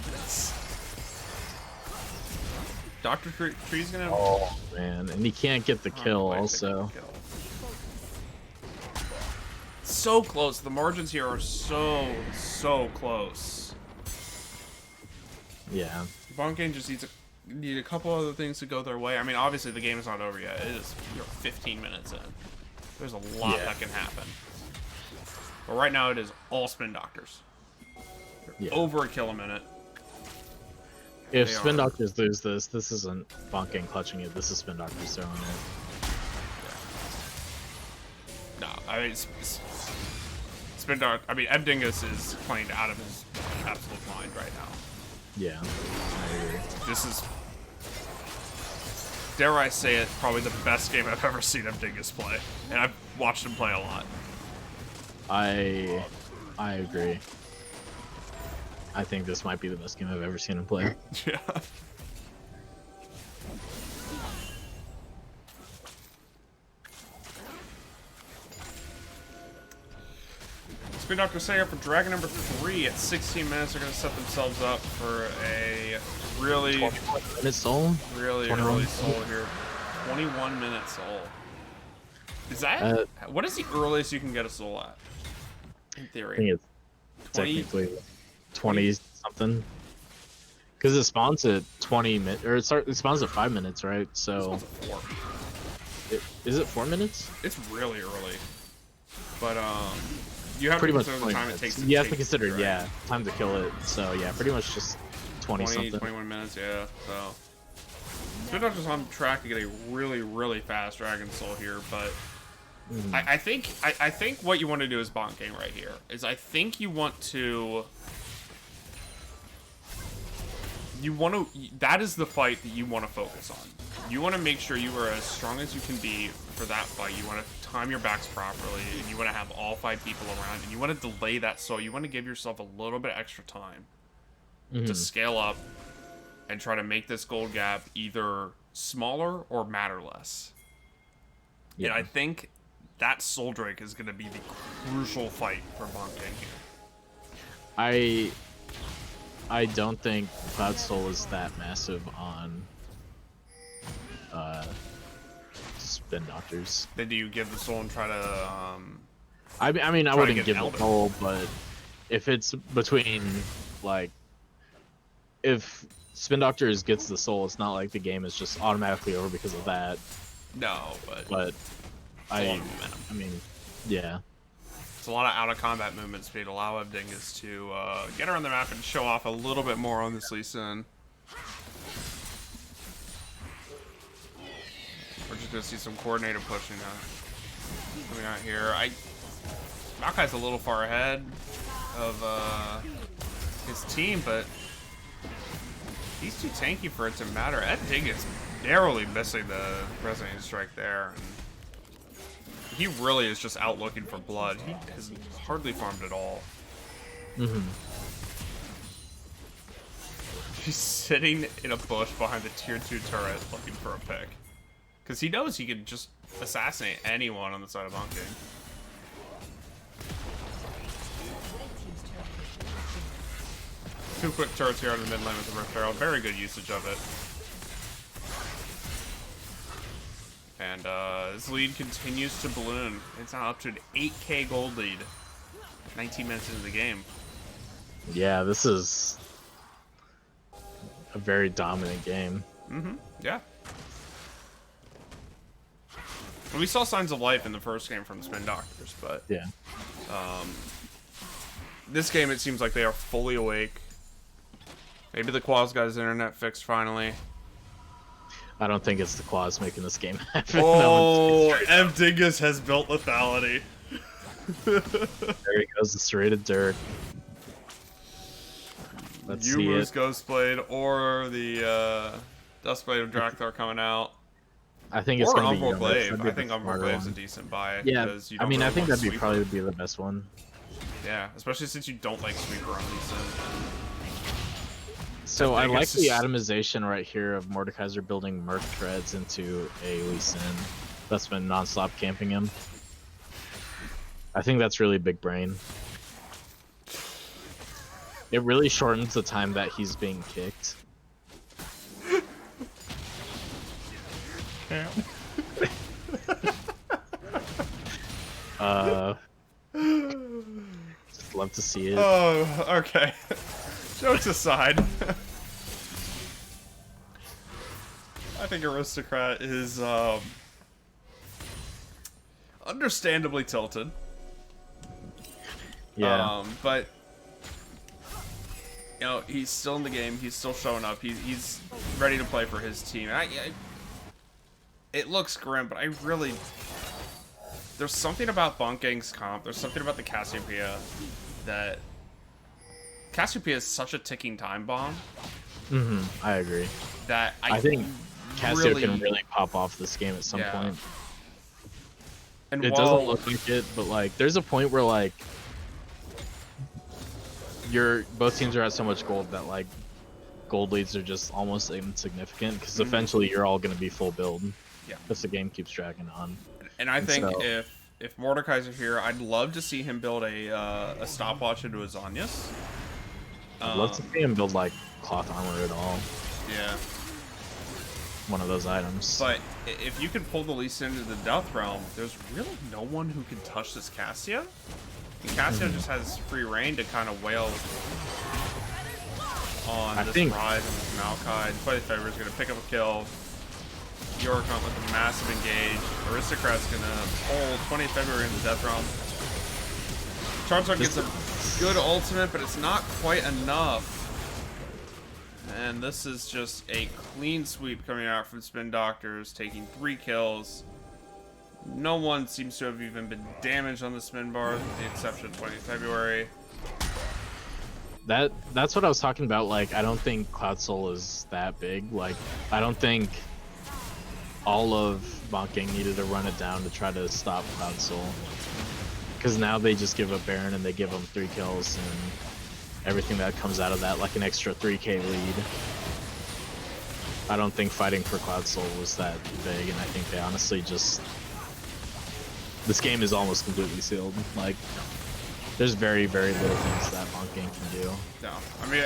Dr. Tree's gonna. Oh man, and he can't get the kill Quite also. pick up the kill. So close. The margins here are so close. Yeah. Bonk Gang just need a couple other things to go their way. I mean, obviously the game is not over yet. It is. You're 15 minutes in. There's a lot Yeah. that can happen. But right now it is all Spin Doctors. Yeah. Over a kill a minute. If They Spin are. Doctors lose this, this isn't Bonk Gang clutching it. This is Spin Doctors throwing it. No, I mean, Spin Doctor. I mean, Evdingus is playing out of his absolute mind right now. Yeah. I agree. This is, dare I say it, probably the best game I've ever seen Evdingus play, and I've watched him play a lot. I agree. I think this might be the best game I've ever seen him play. Yeah. Spin Doctor Sega for Dragon number 3 at 16 minutes. They're going to set themselves up for a really, Minute soul? really 21. early soul here. 21 minute soul. Is that what is the earliest you can get a soul at? In I theory, think it's 20? technically 20 something. Because it spawns at 20 minutes, or it spawns at 5 minutes, right? This So one's a 4. is it 4 minutes? It's really early. But you have Pretty to much consider 20 the time minutes. it takes to You have to take consider, the dragon. yeah, time to kill it. So yeah, pretty much just 20 something. 21 minutes, yeah. So Spin Doctor's on track to get a really, really fast Dragon Soul here, but I think what you want to do is Bonk game right here. I think you want to that is the fight that you want to focus on. You want to make sure you are as strong as you can be for that fight. You want to time your backs properly, and you want to have all 5 people around, and you want to delay that soul. You want to give yourself a little bit extra time to scale up and try to make this gold gap either smaller or matter less. Yeah. And I think that Soul Drake is going to be the crucial fight for Bonk Gang here. I don't think Cloud Soul is that massive on Spin Doctors. Then do you give the soul and try to I mean, I to wouldn't get give Elden. it gold, but if it's between, like, if Spin Doctors gets the soul, it's not like the game is just automatically over because of that. no, but But it's a lot of momentum. I mean, yeah. It's a lot of out of combat movement speed. Allow Dingus to get around the map and show off a little bit more on this Lee Sin. We're just gonna see some coordinated pushing coming out here. Maokai's a little far ahead of his team, but he's too tanky for it to matter. Dingus narrowly missing the resonating strike there. And he really is just out looking for blood. He has hardly farmed at all. He's sitting in a bush behind the tier 2 turret looking for a pick. Because he knows he can just assassinate anyone on the side of Bonk Gang. Two quick turrets here out of the mid lane with the Rift Barrel. Very good usage of it. And his lead continues to balloon. It's now up to an 8k gold lead. 19 minutes into the game. Yeah, this is a very dominant game. Yeah. And we saw signs of life in the first game from Spin Doctors, but Yeah. this game it seems like they are fully awake. Maybe the Quaz got his internet fixed finally. I don't think it's the claws making this game happen. Oh, Dingus has built lethality. There he goes, the serrated dirt. Let's see Yumu's it. Ghostblade or the Duskblade of Drakthar coming out. I think it's Or gonna be Umbral Yumu's. Glaive. That'd be I think the Umbral smarter Glaive's a one. decent buy. Yeah, because you I don't mean, really I think want that'd be Sweeper. probably be the best one. Yeah, especially since you don't like Sweeper on Lee Sin. So I I think like it's the just- atomization right here of Mordekaiser building Merc Treads into a Lee Sin that's been non-stop camping him. I think that's really big brain. It really shortens the time that he's being kicked. Just love to see it. Oh, okay. Jokes aside. I think Aristocrat is understandably tilted. Yeah. But you know, he's still in the game. He's still showing up. He's ready to play for his team. It looks grim, but I really... There's something about Bonk Gang's comp. There's something about the Cassiopeia that... Cassiopeia is such a ticking time bomb I agree. that I think Cassio can really pop off this game at some Yeah. point. And It while, doesn't look like it, but like there's a point where like both teams are at so much gold that like gold leads are just almost insignificant because eventually you're all going to be full build. Yeah. Because the game keeps dragging on. And I think so- if Mordekaiser's here, I'd love to see him build a stopwatch into his Zanyas. I'd love to see him build like cloth armor at all. Yeah. One of those items. But if you can pull the Lee Sin into the Death Realm, there's really no one who can touch this Cassia. And Cassia just has free reign to kind of wail on I this think- ride and this Maokai. 20 February is going to pick up a kill. Yorkhunt with a massive engage. Aristocrat's going to pull 20 February in the Death Realm. Charizard gets a good ultimate, but it's not quite enough. And this is just a clean sweep coming out from Spin Doctors, taking 3 kills. No one seems to have even been damaged on the spin bar, with the exception of 20 February. That's what I was talking about. Like, I don't think Cloud Soul is that big. Like, I don't think all of Bonk needed to run it down to try to stop Cloud Soul. Because now they just give up Baron and they give him 3 kills and everything that comes out of that, like an extra 3k lead. I don't think fighting for Cloud Soul was that big, and I think they honestly just... This game is almost completely sealed. Like, there's very, very little things that Bonk can do. No, I mean,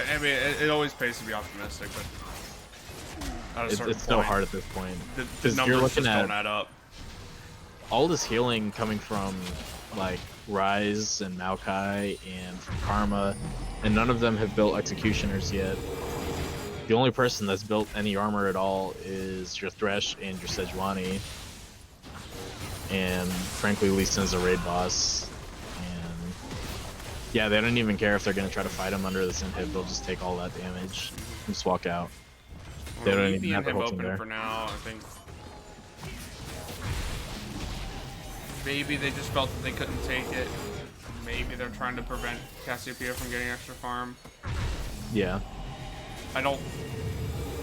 it always pays to be optimistic, but at a certain It's so point, hard at this point. The 'Cause numbers you're just looking don't at add up. all this healing coming from, like, Rise and Maokai and from Karma, and none of them have built Executioners yet. The only person that's built any armor at all is your Thresh and your Sejuani. And frankly, Lee Sin's a raid boss. And yeah, they don't even care if they're going to try to fight him under this inhib. They'll just take all that damage and just walk out. They We'll don't leave even the have the inhib whole team open there. for now. I think maybe they just felt that they couldn't take it. Maybe they're trying to prevent Cassiopeia from getting extra farm. Yeah. I don't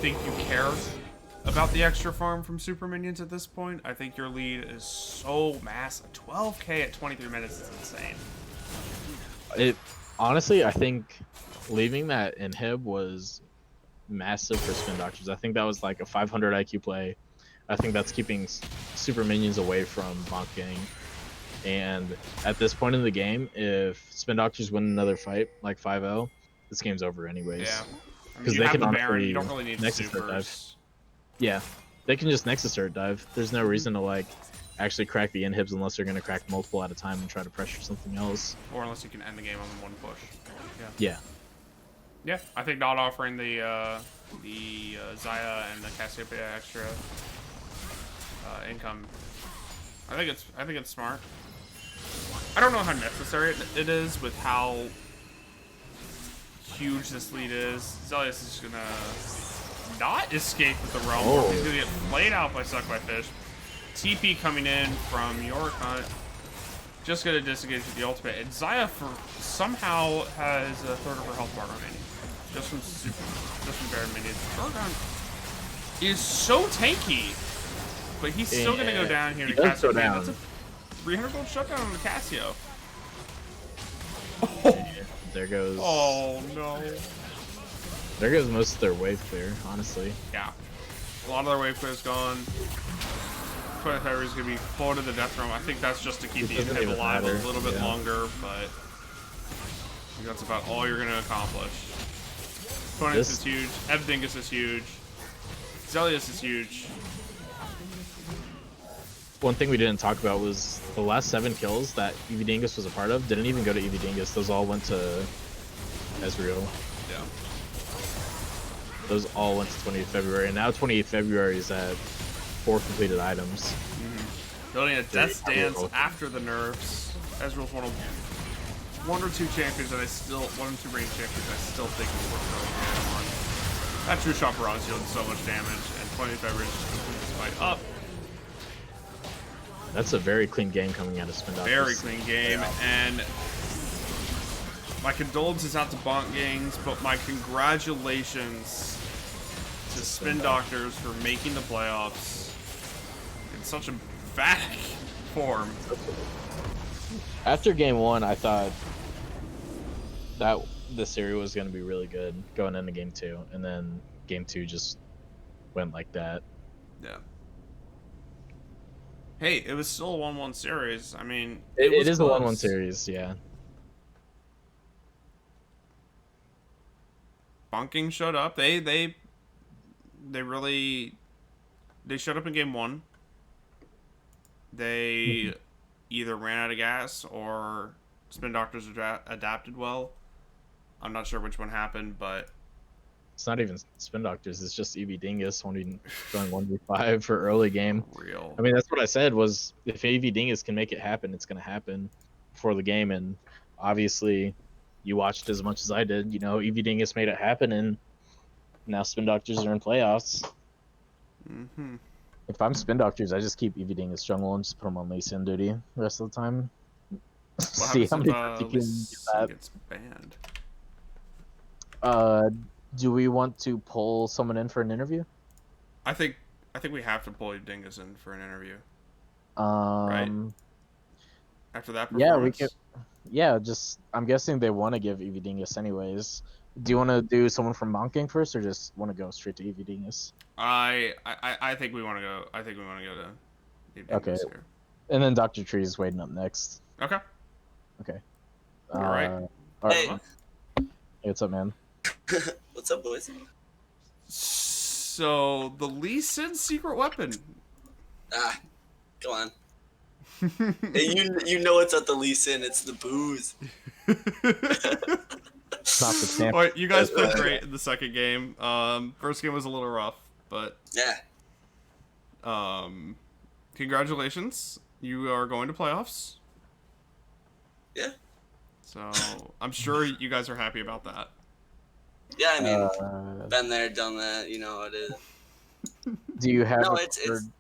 think you care about the extra farm from super minions at this point. I think your lead is so massive. 12k at 23 minutes is insane. It honestly, I think leaving that inhib was massive for Spin Doctors. I think that was like a 500 IQ play. I think that's keeping super minions away from Bonk Gang. And at this point in the game, if Spin Doctors win another fight, like 5-0, this game's over anyways. Yeah. I mean, 'Cause you they have can the Baron, honestly you don't really need Nexus Turret supers. Yeah, they can just Nexus Turret dive. There's no reason to like actually crack the inhibs unless they're going to crack multiple at a time and try to pressure something else. Or unless you can end the game on one push. Yeah. Yeah, I think not offering the Xayah and the Cassiopeia extra income. I think it's smart. I don't know how necessary it is with how huge this lead is. Zelius is gonna not escape with the realm. Oh. He's gonna get played out by Suck by Fish. TP coming in from Yorkhunt. Just gonna disengage with the ultimate. And Xayah somehow has a third of her health bar remaining. Just from Baron minions. Drogon is so tanky. But he's still gonna go down here He to does go Cassio. Man, down. that's a 300 gold shutdown on the Cassio. There goes. Oh no. There goes most of their wave clear, honestly. Yeah. A lot of their wave clear's gone. 25 is going to be full to the death realm. I think that's just to keep It the doesn't inhib even alive matter, a little bit yeah. longer, but I think that's about all you're going to accomplish. Phoenix This- is huge. Evdingus is huge. Zelius is huge. One thing we didn't talk about was the last 7 kills that Eevee Dingus was a part of didn't even go to Eevee Dingus. Those all went to Ezreal. Yeah. Those all went to 28th February, and now 28th February is at 4 completed items. Building a Very death stance powerful. after the nerfs. Ezreal's one or two champions that I still, 1 or 2 range champions I still think is worth going on. That True Shot Baron's dealing so much damage, and 20th February just completes this fight up. That's a very clean game coming out of Spin Doctors. Very clean game, and my condolences out to Bonk Gangs, but my congratulations to Spin Doctors for making the playoffs in such emphatic form. After game 1, I thought that the series was going to be really good going into game 2, and then game 2 just went like that. Yeah. Hey, it was still a 1-1 series. I mean, It was is a 1-1 close. series, yeah. Bonking showed up. They really showed up in game 1. They either ran out of gas or Spin Doctors adapted well. I'm not sure which one happened, but It's not even Spin Doctors. It's just EV Dingus wanting going 1v5 for early game. Real. I mean, that's what I said was if AV Dingus can make it happen, it's going to happen before the game. And obviously, you watched as much as I did. You know, EV Dingus made it happen, and now Spin Doctors are in playoffs. Mm-hmm. If I'm Spin Doctors, I just keep EV Dingus jungle and just put him on Lee Sin duty the rest of the time. What See happens how if many times you Lee can Sin get that. gets banned? Do we want to pull someone in for an interview? I think we have to pull Dingus in for an interview. After that Yeah, we performance. could. Yeah, just I'm guessing they want to give EV Dingus anyways. Do you want to do someone from Bonking first, or just want to go straight to EV Dingus? I think we want to go. I think we want to go to Lee Okay, Dingus here. and then Dr. Tree is waiting up next. Okay. Okay. All right. All right. Hey. Hey, what's up, man? What's up, boys? So the Lee Sin secret weapon. Ah, go on. Hey, you know it's at the Lee Sin. It's the booze. It's not the champ. Alright, you guys played great in the second game. First game was a little rough, but Yeah. congratulations. You are going to playoffs. Yeah. So I'm sure you guys are happy about that. Yeah, I mean, been there, done that. You know how it is. Do you have? No, a it's. preferred-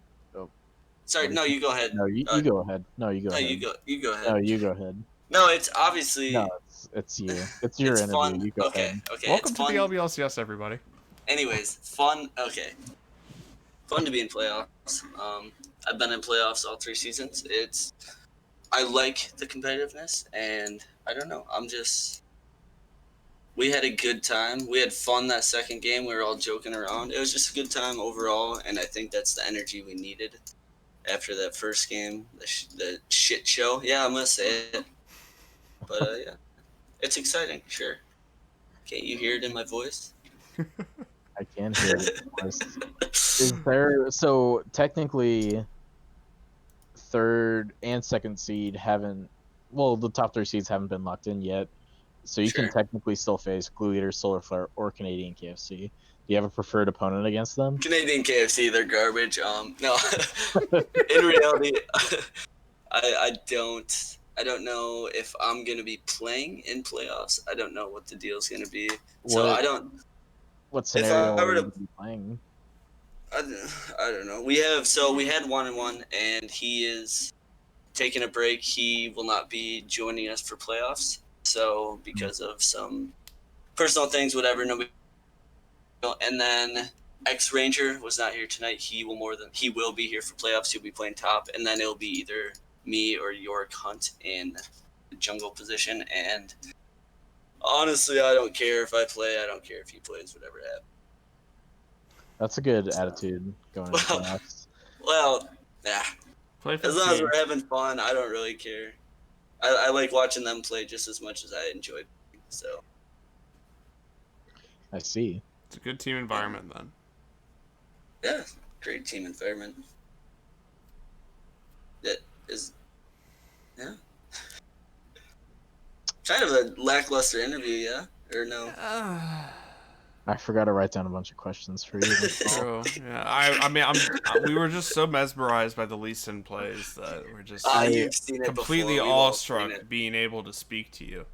Sorry, no, you go ahead. No, you go ahead. No, you go No, ahead. you go ahead. No, you go ahead. No, it's obviously. No, it's you. It's your it's interview. fun. You go Okay, ahead. okay. Welcome it's to fun. the LBLCS, everybody. Anyways, fun. Okay. Fun to be in playoffs. I've been in playoffs all 3 seasons. I like the competitiveness, and I don't know. We had a good time. We had fun that second game. We were all joking around. It was just a good time overall, and I think that's the energy we needed after that first game, the shit show. Yeah, I'm gonna say it. But yeah, it's exciting. Sure. Can't you hear it in my voice? I can hear it. Of course. Is there so technically third and second seed haven't the top 3 seeds haven't been locked in yet. So you Sure. can technically still face Glue Eater, Solar Flare, or Canadian KFC. Do you have a preferred opponent against them? Canadian KFC, they're garbage. No. In reality, I don't know if I'm gonna be playing in playoffs. I don't know what the deal's gonna be. So I don't. What If scenario I were are to- you be playing? I don't know. We have 1-1, and he is taking a break. He will not be joining us for playoffs. So because of some personal things, whatever. Nobody. And then X Ranger was not here tonight. He will be here for playoffs. He'll be playing top, and then it'll be either me or York Hunt in the jungle position. And honestly, I don't care if I play. I don't care if he plays. Whatever happens. That's a good attitude going into playoffs. Well, nah. Play for As the long as team. we're having fun, I don't really care. I like watching them play just as much as I enjoy. So I see. It's a good team environment then. yeah, great team environment. That is, yeah. Kind of a lackluster interview, yeah, or no? I forgot to write down a bunch of questions for you. True. Yeah. I mean, we were just so mesmerized by the Lee Sin plays that we're just You've seen it completely before. We've all seen awestruck it. being able to speak to you.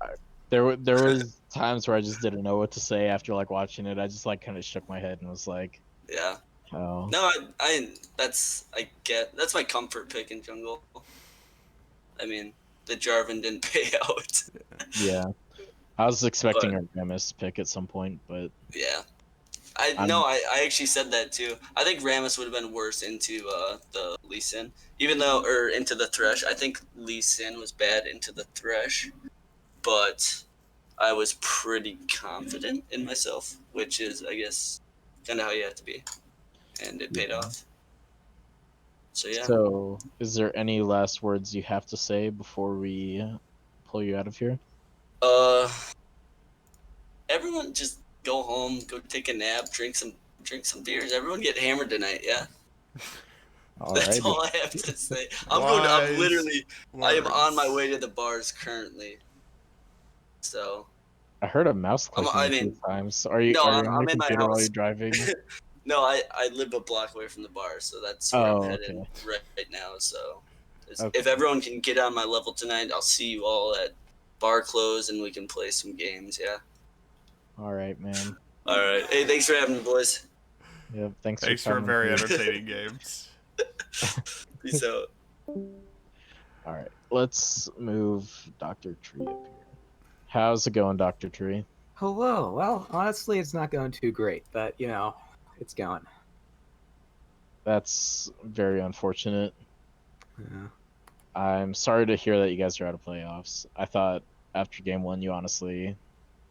There was times where I just didn't know what to say after like watching it. I just like kind of shook my head and was like, Yeah. "Oh, No, that's my comfort pick in jungle. I mean, the Jarvan didn't pay out. yeah." I was expecting a Ramus pick at some point, but Yeah. I'm- I actually said that too. I think Rammus would have been worse into the Lee Sin, or into the Thresh. I think Lee Sin was bad into the Thresh, but I was pretty confident in myself, which is, I guess, kind of how you have to be, and it paid off. So yeah. So, is there any last words you have to say before we pull you out of here? Everyone just go home, go take a nap, drink some beers. Everyone get hammered tonight, yeah. That's Alrighty. all I have to say. I'm Wise I am on my words. way to the bars currently. So, I heard a mouse clicking I a few mean, times. no, Are you on I'm your in my computer while you're house. driving? No, I live a block away from the bar, so that's where I'm Oh, headed okay. right now. So if Okay. everyone can get on my level tonight, I'll see you all at bar close and we can play some games. Yeah. All right, man. All right. Hey, thanks for having me, boys. Yep. Thanks for Thanks for coming very here. entertaining games. Peace out. All right. Let's move Dr. Tree up here. How's it going, Dr. Tree? Hello. Well, honestly, it's not going too great, but it's going. That's very unfortunate. Yeah. I'm sorry to hear that you guys are out of playoffs. I thought after game one, you honestly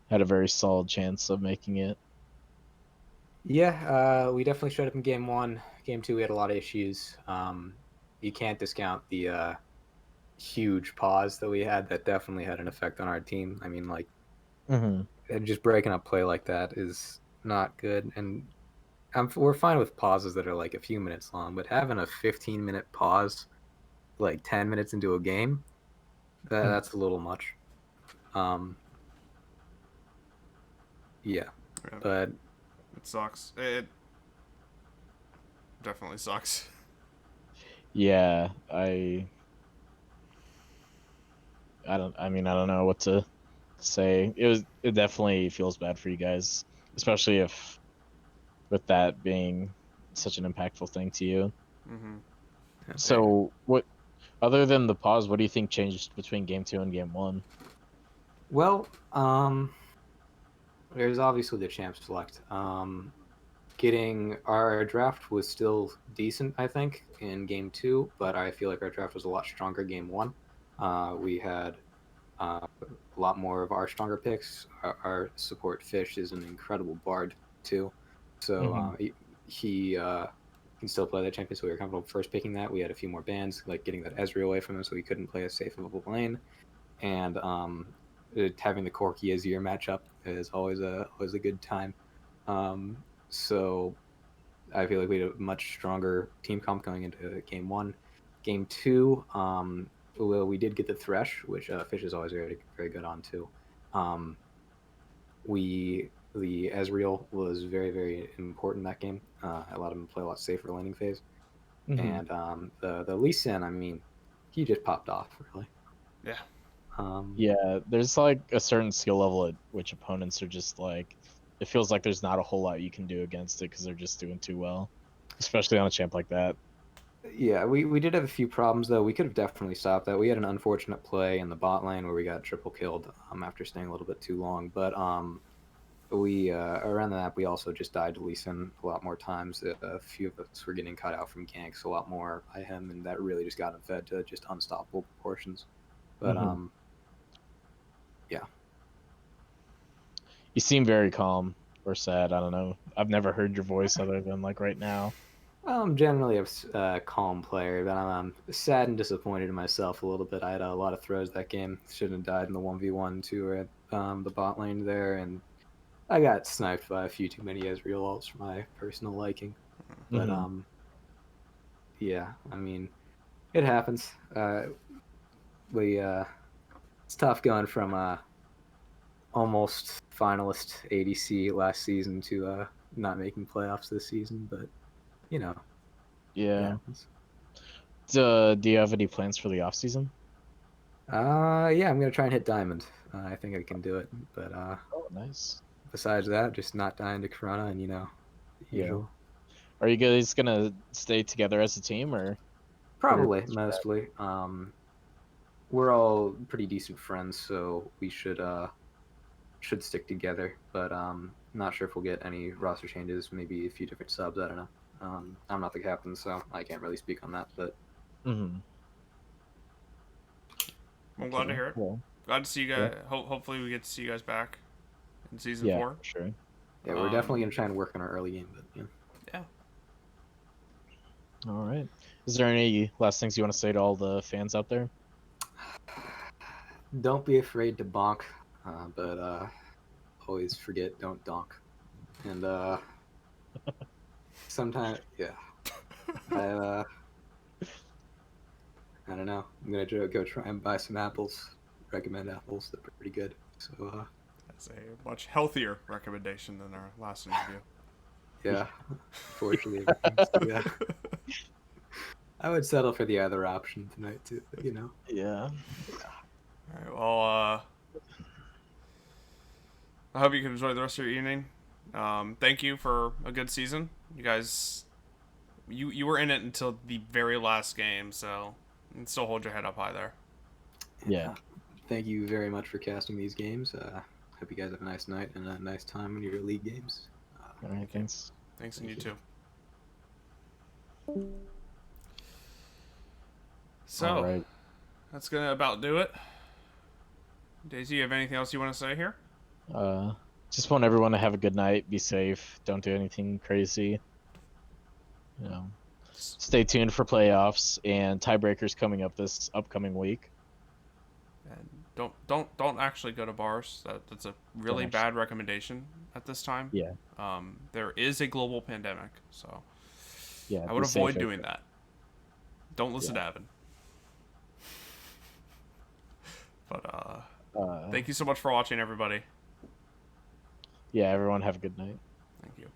had a very solid chance of making it. Yeah, we definitely showed up in game one. Game two, we had a lot of issues. You can't discount the huge pause that we had. That definitely had an effect on our team. I mean, like, Mm-hmm. just breaking up play like that is not good. And we're fine with pauses that are like a few minutes long, but having a 15-minute pause, like 10 minutes into a game, that's a little much. Yeah, Yeah, but it sucks. It definitely sucks. Yeah, I don't know what to say. It definitely feels bad for you guys, especially if with that being such an impactful thing to you. Mm-hmm. yeah. So, what other than the pause, what do you think changed between game two and game one? Well, there's obviously the champ select. Getting our draft was still decent, I think, in game two, but I feel like our draft was a lot stronger game one. We had a lot more of our stronger picks. Our support Fish is an incredible bard too, so Mm-hmm. he can still play the champion. So we were comfortable first picking that. We had a few more bans, like getting that Ezreal away from him, so he couldn't play as safe of a lane. And having the Corki as your matchup is always a good time. So I feel like we had a much stronger team comp going into game one. Game two, well, we did get the Thresh, which Fish is always very good on too. Um, the Ezreal was very important that game. Allowed him to play a lot safer laning phase. Mm-hmm. And the Lee Sin, I mean, he just popped off really. Yeah. Um, Yeah, there's like a certain skill level at which opponents are just like, it feels like there's not a whole lot you can do against it because they're just doing too well, especially on a champ like that. Yeah, we did have a few problems though. We could have definitely stopped that. We had an unfortunate play in the bot lane where we got triple killed after staying a little bit too long. But we around the map we also just died to Lee Sin a lot more times. A few of us were getting cut out from ganks a lot more by him, and that really just got him fed to just unstoppable proportions. But Mm-hmm. yeah. You seem very calm or sad. I don't know. I've never heard your voice other than like right now. Well, I'm generally a calm player, but I'm sad and disappointed in myself a little bit. I had a lot of throws that game. Shouldn't have died in the 1v1 too at the bot lane there, and I got sniped by a few too many Ezreal ults for my personal liking. But Mm-hmm. yeah, I mean, it happens. We It's tough going from almost finalist ADC last season to not making playoffs this season, but you know, it Yeah. happens. Do you have any plans for the off season? Yeah, I'm gonna try and hit diamond. I think I can do it, but Oh, nice. besides that, just not dying to Corona and the Yeah. usual. Are you guys gonna stay together as a team or what are your Probably plans for that? mostly. We're all pretty decent friends, so we should stick together. But not sure if we'll get any roster changes. Maybe a few different subs. I don't know. I'm not the captain, so I can't really speak on that. But Mm-hmm. I'm glad to Okay. hear it. Well, Glad to see you yeah. guys. Hopefully, we get to see you guys back in season Yeah, 4. for sure. yeah, we're definitely gonna try and work on our early game. But yeah. Yeah. All right. Is there any last things you want to say to all the fans out there? Don't be afraid to bonk, but always forget don't donk. And sometimes, yeah, I I don't know. I'm gonna go try and buy some apples. Recommend apples; they're pretty good. So That's a much healthier recommendation than our last interview. Yeah, fortunately, yeah. I would settle for the other option tonight too. You know. Yeah. All right. Well, I hope you can enjoy the rest of your evening. Thank you for a good season. You guys, you were in it until the very last game, so you can still hold your head up high there. Yeah. Thank you very much for casting these games. Hope you guys have a nice night and a nice time in your league games. All right. Thanks. Thanks, and you Thank too. So, All right. that's gonna about do it. Daisy, you have anything else you want to say here? Just want everyone to have a good night. Be safe. Don't do anything crazy. You know, stay tuned for playoffs and tiebreakers coming up this upcoming week. And don't actually go to bars. That's a really Don't bad recommendation at this time. Yeah. There is a global pandemic, so Yeah. I would be safe avoid out doing there. that. Don't listen Yeah. to Evan. But Uh, thank you so much for watching, everybody. Yeah. Everyone have a good night. Thank you.